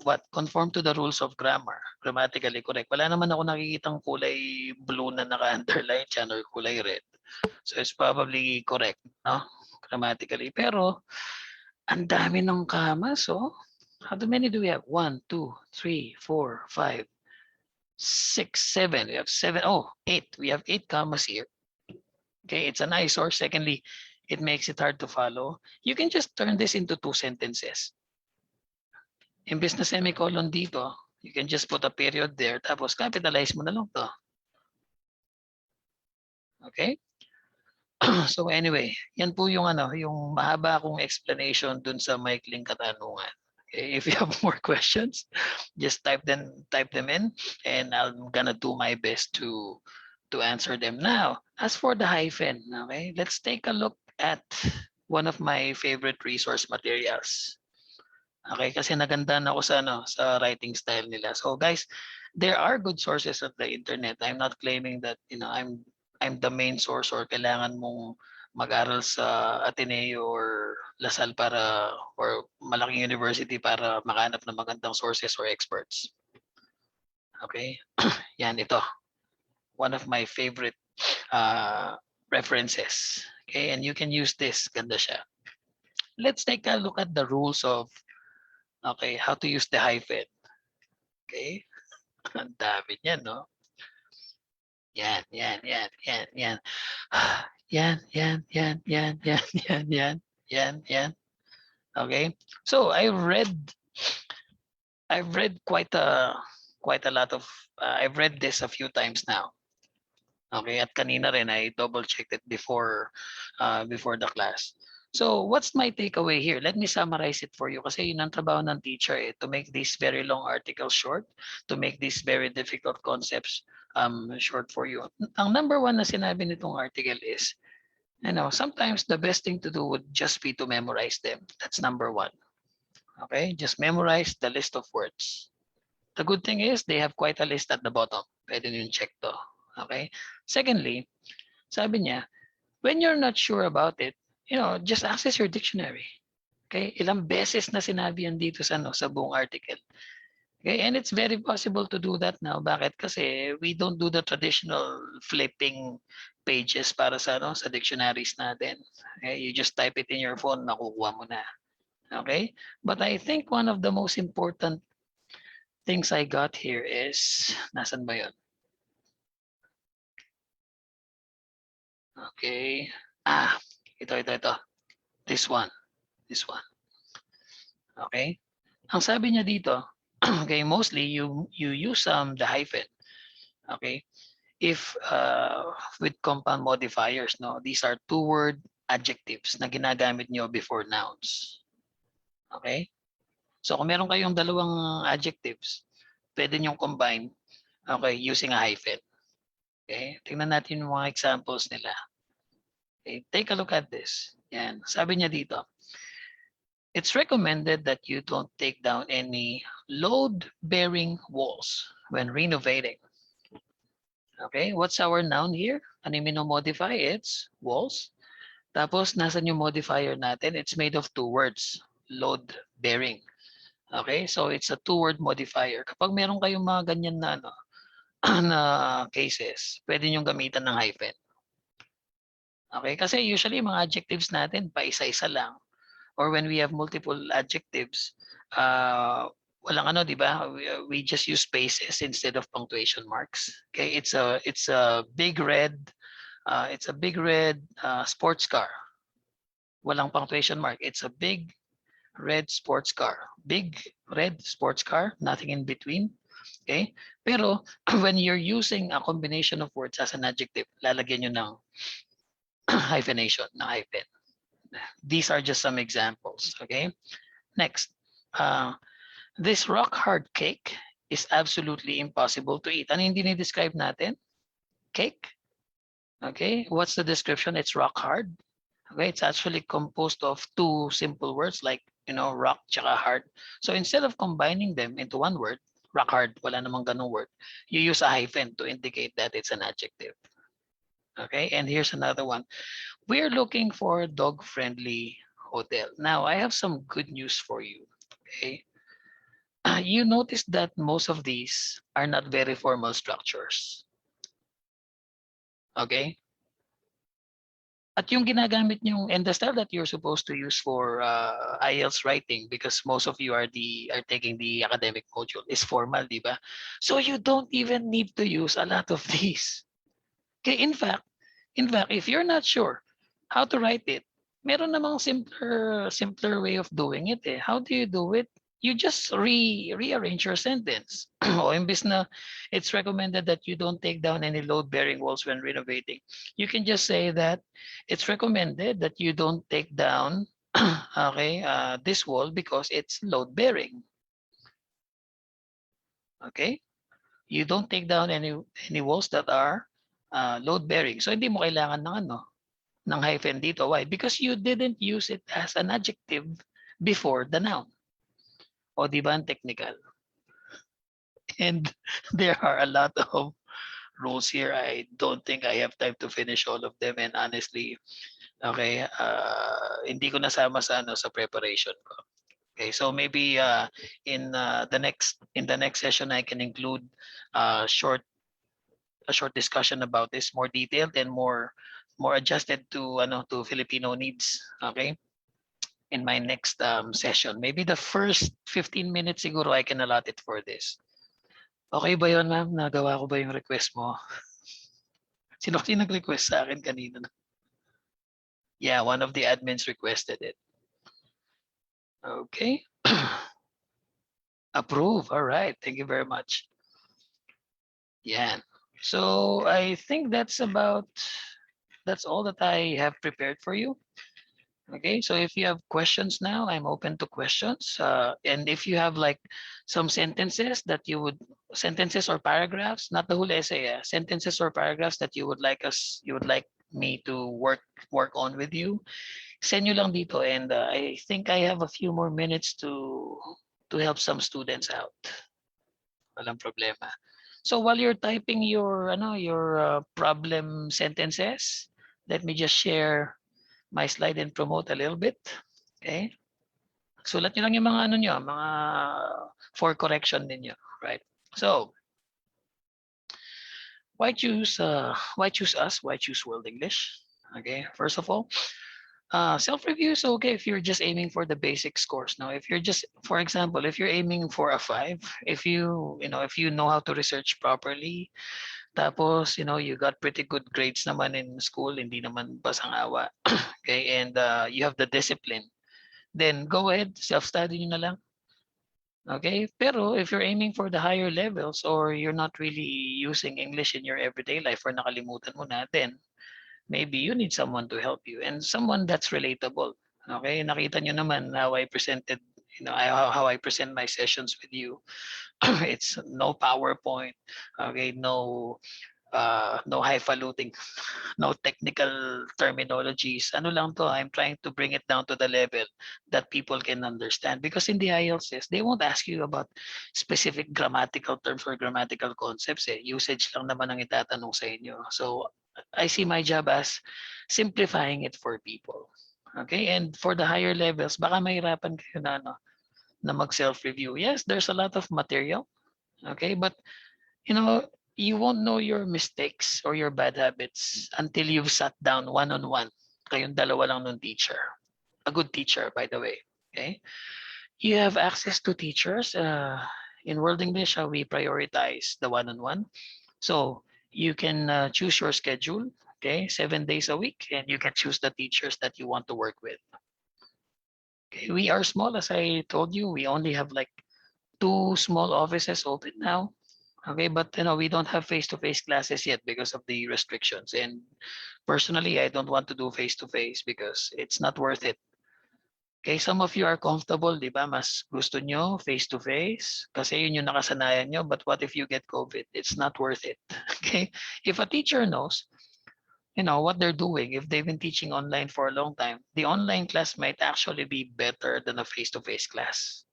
what conform to the rules of grammar, grammatically correct. Wala naman ako nakikitang kulay blue na naka-underline dyan or kulay red. So it's probably correct, no? Grammatically. Pero ang dami ng commas, oh. How many do we have? 1, 2, 3, 4, 5, 6, 7. We have 7. Oh, 8. We have 8 commas here. Okay, it's an eyesore. Secondly, it makes it hard to follow. You can just turn this into 2 sentences. Imbes na semicolon dito, you can just put a period there, tapos capitalize mo na lang to. Okay? So anyway, yan po yung yung mahaba akong explanation dun sa maikling katanungan. Okay, if you have more questions, just type them in, and I'm gonna do my best to answer them. Now, as for the hyphen, okay, let's take a look at one of my favorite resource materials. Okay, kasi nagandahan ako sa writing style nila. So guys, there are good sources of the internet. I'm not claiming that I'm the main source or kailangan mong mag-aral sa Ateneo or Lasal para or malaking university para makahanap ng magandang sources or experts. Okay? Yan ito. One of my favorite references. Okay, and you can use this. Ganda siya. Let's take a look at the rules of how to use the hyphen. Okay? Ang dami niyan, no? Yan, yan, yan, yan, yan. Yan, yan, yan, yan, yan, yan, yan, yan, yan. Okay? So I've read quite a lot of I've read this a few times now. Okay, at kanina rin I double checked it before the class. So what's my takeaway here? Let me summarize it for you kasi yun ang trabaho ng teacher to make these very long articles short, to make these very difficult concepts short for you. Ang number one na sinabi nitong article is, sometimes the best thing to do would just be to memorize them. That's number one. Okay, just memorize the list of words. The good thing is they have quite a list at the bottom. Pwede nyo check to. Okay. Secondly, sabi niya, when you're not sure about it, just access your dictionary. Okay? Ilang beses na sinabi yan dito sa buong article. Okay? And it's very possible to do that now. Bakit? Kasi we don't do the traditional flipping pages para sa dictionaries natin. Okay? You just type it in your phone, makukuha mo na. Okay? But I think one of the most important things I got here is, nasan ba yun? Okay. Ito. This one. Okay? Ang sabi niya dito, okay, mostly you use the hyphen. Okay? If with compound modifiers, no, these are two-word adjectives na ginagamit niyo before nouns. Okay? So kung meron kayong dalawang adjectives, pwede niyong combine, okay, using a hyphen. Okay? Tingnan natin yung mga examples nila. Okay, take a look at this. Yan. Sabi niya dito, it's recommended that you don't take down any load-bearing walls when renovating. Okay, what's our noun here? Ano yung minomodify? It's walls. Tapos, nasan yung modifier natin? It's made of two words, load-bearing. Okay, so it's a two-word modifier. Kapag meron kayong mga ganyan na, na cases, pwede nyo gamitan ng hyphen. Okay, kasi usually mga adjectives natin pa isa-isa lang. Or when we have multiple adjectives, walang ano, di ba? We just use spaces instead of punctuation marks. Okay, it's a big red sports car. Walang punctuation mark. It's a big red sports car. Big red sports car, nothing in between. Okay? Pero when you're using a combination of words as an adjective, lalagyan nyo ng hyphenation, na hyphen. These are just some examples. Okay? Next. Uh, this rock hard cake is absolutely impossible to eat. Ano yung dinidescribe natin? Cake. Okay? What's the description? It's rock hard. Okay? It's actually composed of two simple words like, rock tsaka hard. So instead of combining them into one word, rock hard, wala namang ganung word, you use a hyphen to indicate that it's an adjective. Okay? And here's another one. We're looking for a dog-friendly hotel. Now, I have some good news for you. Okay? You notice that most of these are not very formal structures. Okay? At yung ginagamit yung and the style that you're supposed to use for IELTS writing, because most of you are taking the academic module, is formal, di ba? So you don't even need to use a lot of these. Okay, in fact, if you're not sure how to write it, meron namang simpler way of doing it eh. How do you do it? You just rearrange your sentence. O imbis na it's recommended that you don't take down any load-bearing walls when renovating. You can just say that it's recommended that you don't take down this wall because it's load-bearing. Okay? You don't take down any walls that are load-bearing. So hindi mo kailangan ng hyphen dito. Why? Because you didn't use it as an adjective before the noun. O di ba ang technical? And there are a lot of rules here. I don't think I have time to finish all of them. And honestly, okay, hindi ko nasama sa preparation ko. Okay, so maybe in the next session I can include uh, short a short discussion about this, more detailed and more adjusted to Filipino needs. Okay, in my next session, maybe the first 15 minutes siguro I can allot it for this. Okay ba yun, ma'am? Nagawa ko ba yung request mo? Sino kasi nag-request sa akin kanina? Yeah, one of the admins requested it. Okay. Approve. All right. Thank you very much. Yeah. So I think that's all that I have prepared for you. Okay, so if you have questions now, I'm open to questions. And if you have like some sentences or paragraphs, not the whole essay, sentences or paragraphs that you would like me to work on with you, send nyo lang dito. And I think I have a few more minutes to help some students out. Walang problema. So while you're typing your problem sentences, let me just share my slide and promote a little bit. Okay? Sulat nyo lang yung mga for correction ninyo, right? So, why choose us? Why choose World English? Okay, first of all, self-review is okay if you're just aiming for the basic scores. Now, if you're just, for example, if you're aiming for a 5, if you know how to research properly, tapos, you got pretty good grades naman in school, hindi naman basang-awa, okay, and you have the discipline, then go ahead, self-study nyo na lang. Okay, pero if you're aiming for the higher levels or you're not really using English in your everyday life or nakalimutan mo na, then maybe you need someone to help you and someone that's relatable. Okay, nakita nyo naman how I presented, how I present my sessions with you. It's no PowerPoint, okay, no highfalutin, no technical terminologies. Ano lang to, I'm trying to bring it down to the level that people can understand. Because in the IELTS, they won't ask you about specific grammatical terms or grammatical concepts. Usage lang naman ang itatanong sa inyo. So I see my job as simplifying it for people. Okay, and for the higher levels, baka mahirapan kayo na mag-self-review. Yes, there's a lot of material. Okay, but you know, you won't know your mistakes or your bad habits until you've sat down one-on-one. Kayong dalawa lang nung teacher. A good teacher, by the way. Okay? You have access to teachers. In World English, we prioritize the one-on-one. So you can choose your schedule, okay, 7 days a week, and you can choose the teachers that you want to work with. Okay, we are small, as I told you. We only have like two small offices open now. Okay, but we don't have face-to-face classes yet because of the restrictions. And personally, I don't want to do face-to-face because it's not worth it. Okay, some of you are comfortable, di ba? Mas gusto nyo face-to-face kasi yun yung nakasanayan nyo. But what if you get COVID? It's not worth it. Okay? If a teacher knows, what they're doing, if they've been teaching online for a long time, the online class might actually be better than a face-to-face class.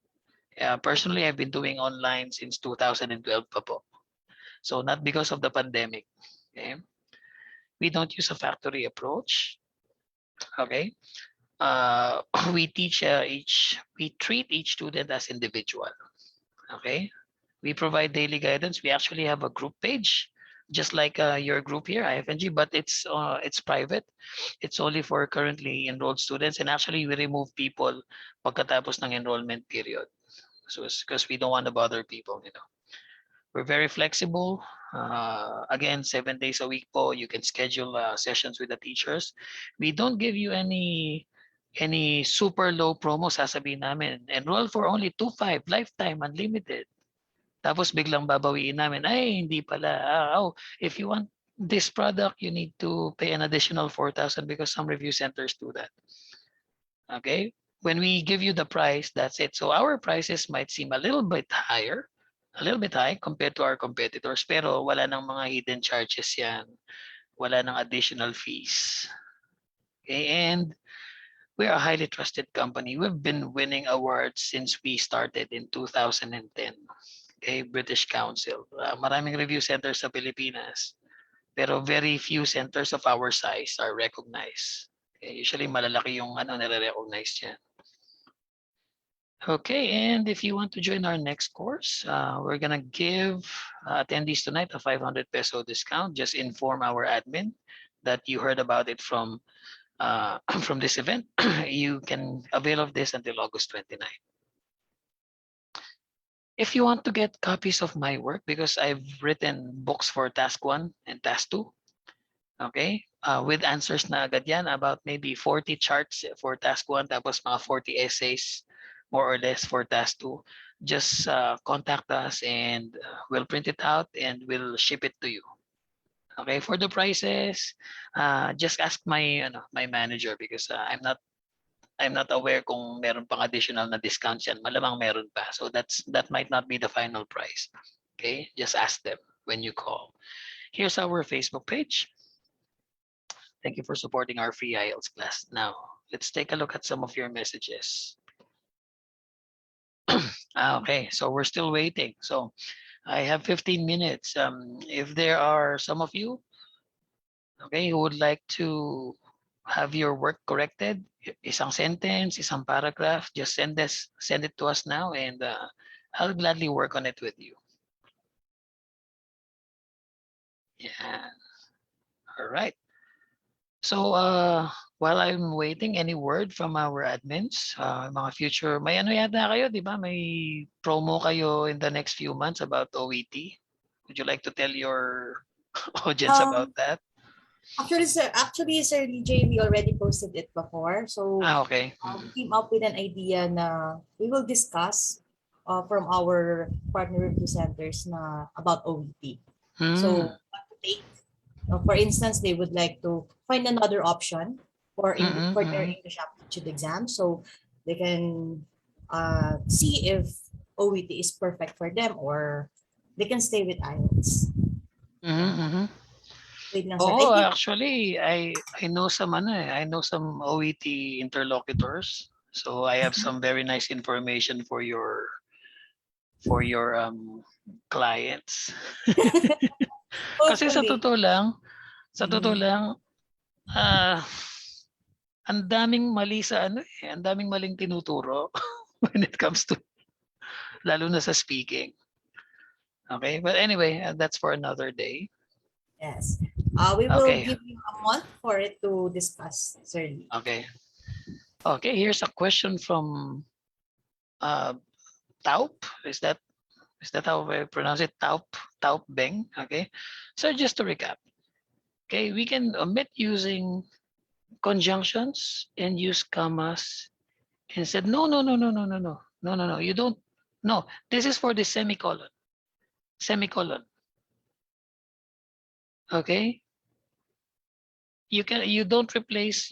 Personally, I've been doing online since 2012 pa po. So not because of the pandemic. Okay? We don't use a factory approach. Okay? uh, we treat each student as individual. Okay, we provide daily guidance. We actually have a group page, just like your group here, IFNG, but it's private. It's only for currently enrolled students, and actually we remove people pagkatapos ng enrollment period. So it's because we don't want to bother people. We're very flexible. Again, 7 days a week po, you can schedule sessions with the teachers. We don't give you any super low promo. Sasabihin namin, enroll for only 2.5 lifetime unlimited. Tapos biglang babawiin namin, ay hindi pala. If you want this product, you need to pay an additional 4,000 because some review centers do that. Okay? When we give you the price, that's it. So our prices might seem a little bit high compared to our competitors, pero wala nang mga hidden charges yan. Wala nang additional fees. Okay? And we're a highly trusted company. We've been winning awards since we started in 2010. Okay, British Council. Maraming review centers sa Pilipinas. Pero very few centers of our size are recognized. Okay, usually malalaki yung nare-recognize yan. Okay, and if you want to join our next course, we're gonna give attendees tonight a 500 peso discount. Just inform our admin that you heard about it from from this event. You can avail of this until August 29th. If you want to get copies of my work, because I've written books for task 1 and task 2, okay, with answers na agad yan, about maybe 40 charts for task 1, tapos mga 40 essays, more or less, for task 2. Just contact us and we'll print it out and we'll ship it to you. Okay, for the prices, just ask my manager because I'm not aware kung meron pang additional na discounts yan. Malamang meron pa. So that might not be the final price. Okay? Just ask them when you call. Here's our Facebook page. Thank you for supporting our free IELTS class. Now, let's take a look at some of your messages. Okay, so we're still waiting. So I have 15 minutes. If there are some of you, okay, who would like to have your work corrected, isang sentence, isang paragraph, just send it to us now, and I'll gladly work on it with you. Yeah. All right. So while I'm waiting, any word from our admins, mga future, may yata kayo, di ba? May promo kayo in the next few months about OET. Would you like to tell your audience about that? Actually, Sir DJ, we already posted it before. So Okay. we came up with an idea na we will discuss from our partner review centers na about OET. So what to take. For instance, they would like to find another option for their English aptitude exam. So they can see if OET is perfect for them or they can stay with IELTS. Wait lang, sir. Oh, actually, I know some I know some OET interlocutors. So I have some very nice information for your clients. Kasi sa Hopefully. totoo lang, ang daming mali sa ang daming maling tinuturo when it comes to lalo na sa speaking. Okay, but anyway, that's for another day. Yes. We will Okay. give you a month for it to discuss, sir. Okay. Okay, here's a question from taup. Is that how I pronounce it? Taup beng. Okay. So just to recap. Okay, we can omit using conjunctions and use commas instead. No. You don't. No, this is for the semicolon. Semicolon. Okay. You don't replace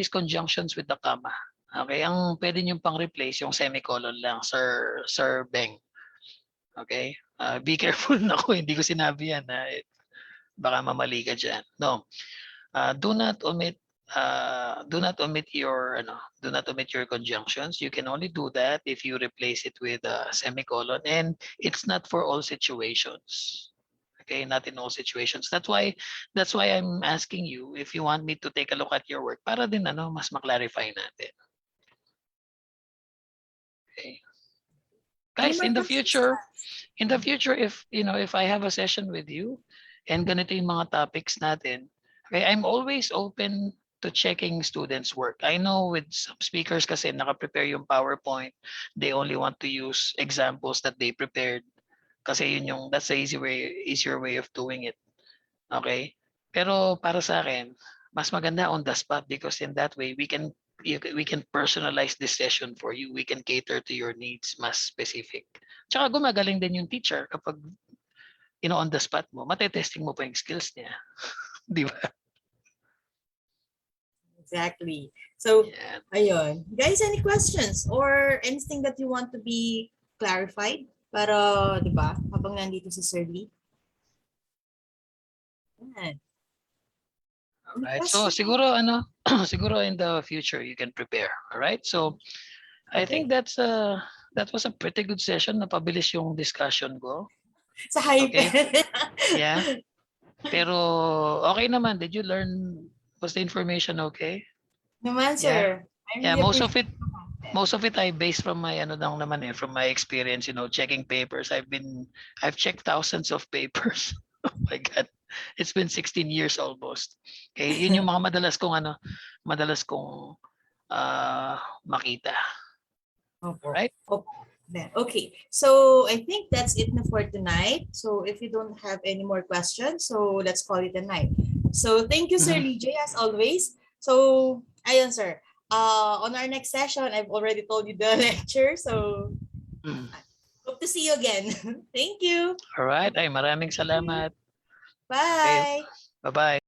conjunctions with the comma. Okay, ang pwede niyong pang-replace yung semicolon lang, Sir Beng. Okay? Be careful na ko, hindi ko sinabi yan na baka mamali ka diyan. No. Do not omit your conjunctions. You can only do that if you replace it with a semicolon, and it's not for all situations. Okay, not in all situations. That's why I'm asking you if you want me to take a look at your work para din mas ma-clarify natin. Okay. Any Guys, more in the questions? future, if I have a session with you and ganito yung mga topics natin, okay, I'm always open to checking students' work. I know with some speakers kasi naka-prepare yung PowerPoint, they only want to use examples that they prepared kasi that's the easier way of doing it. Okay? Pero para sa akin, mas maganda on the spot because in that way we can personalize this session for you. We can cater to your needs mas specific. Tsaka gumagaling din yung teacher kapag on the spot mo, matetesting mo pa yung skills niya. Di ba? Exactly. So, Yeah. ayun. Guys, any questions or anything that you want to be clarified? Para, di ba, habang nandito si Sir Lee. Yan. Alright. So siguro siguro in the future you can prepare. All right? So I think that was a pretty good session. Napabilis yung discussion ko. Sa hype. Okay. Yeah. Pero okay naman. Did you learn? Was the information okay? Naman, Yeah. sir. I Yeah, really appreciate most of it I based from my from my experience, checking papers. I've checked thousands of papers. Oh my God. It's been 16 years almost. Okay, yun yung mga madalas kong makita. Opo. Right? Opo. Okay, so I think that's it na for tonight. So if you don't have any more questions, so let's call it a night. So thank you, Sir Mhm. DJ, as always. So, ayun, sir. On our next session, I've already told you the lecture. So, Mm. hope to see you again. Thank you. All right. Ay, maraming salamat. Okay. Bye. Bye-bye.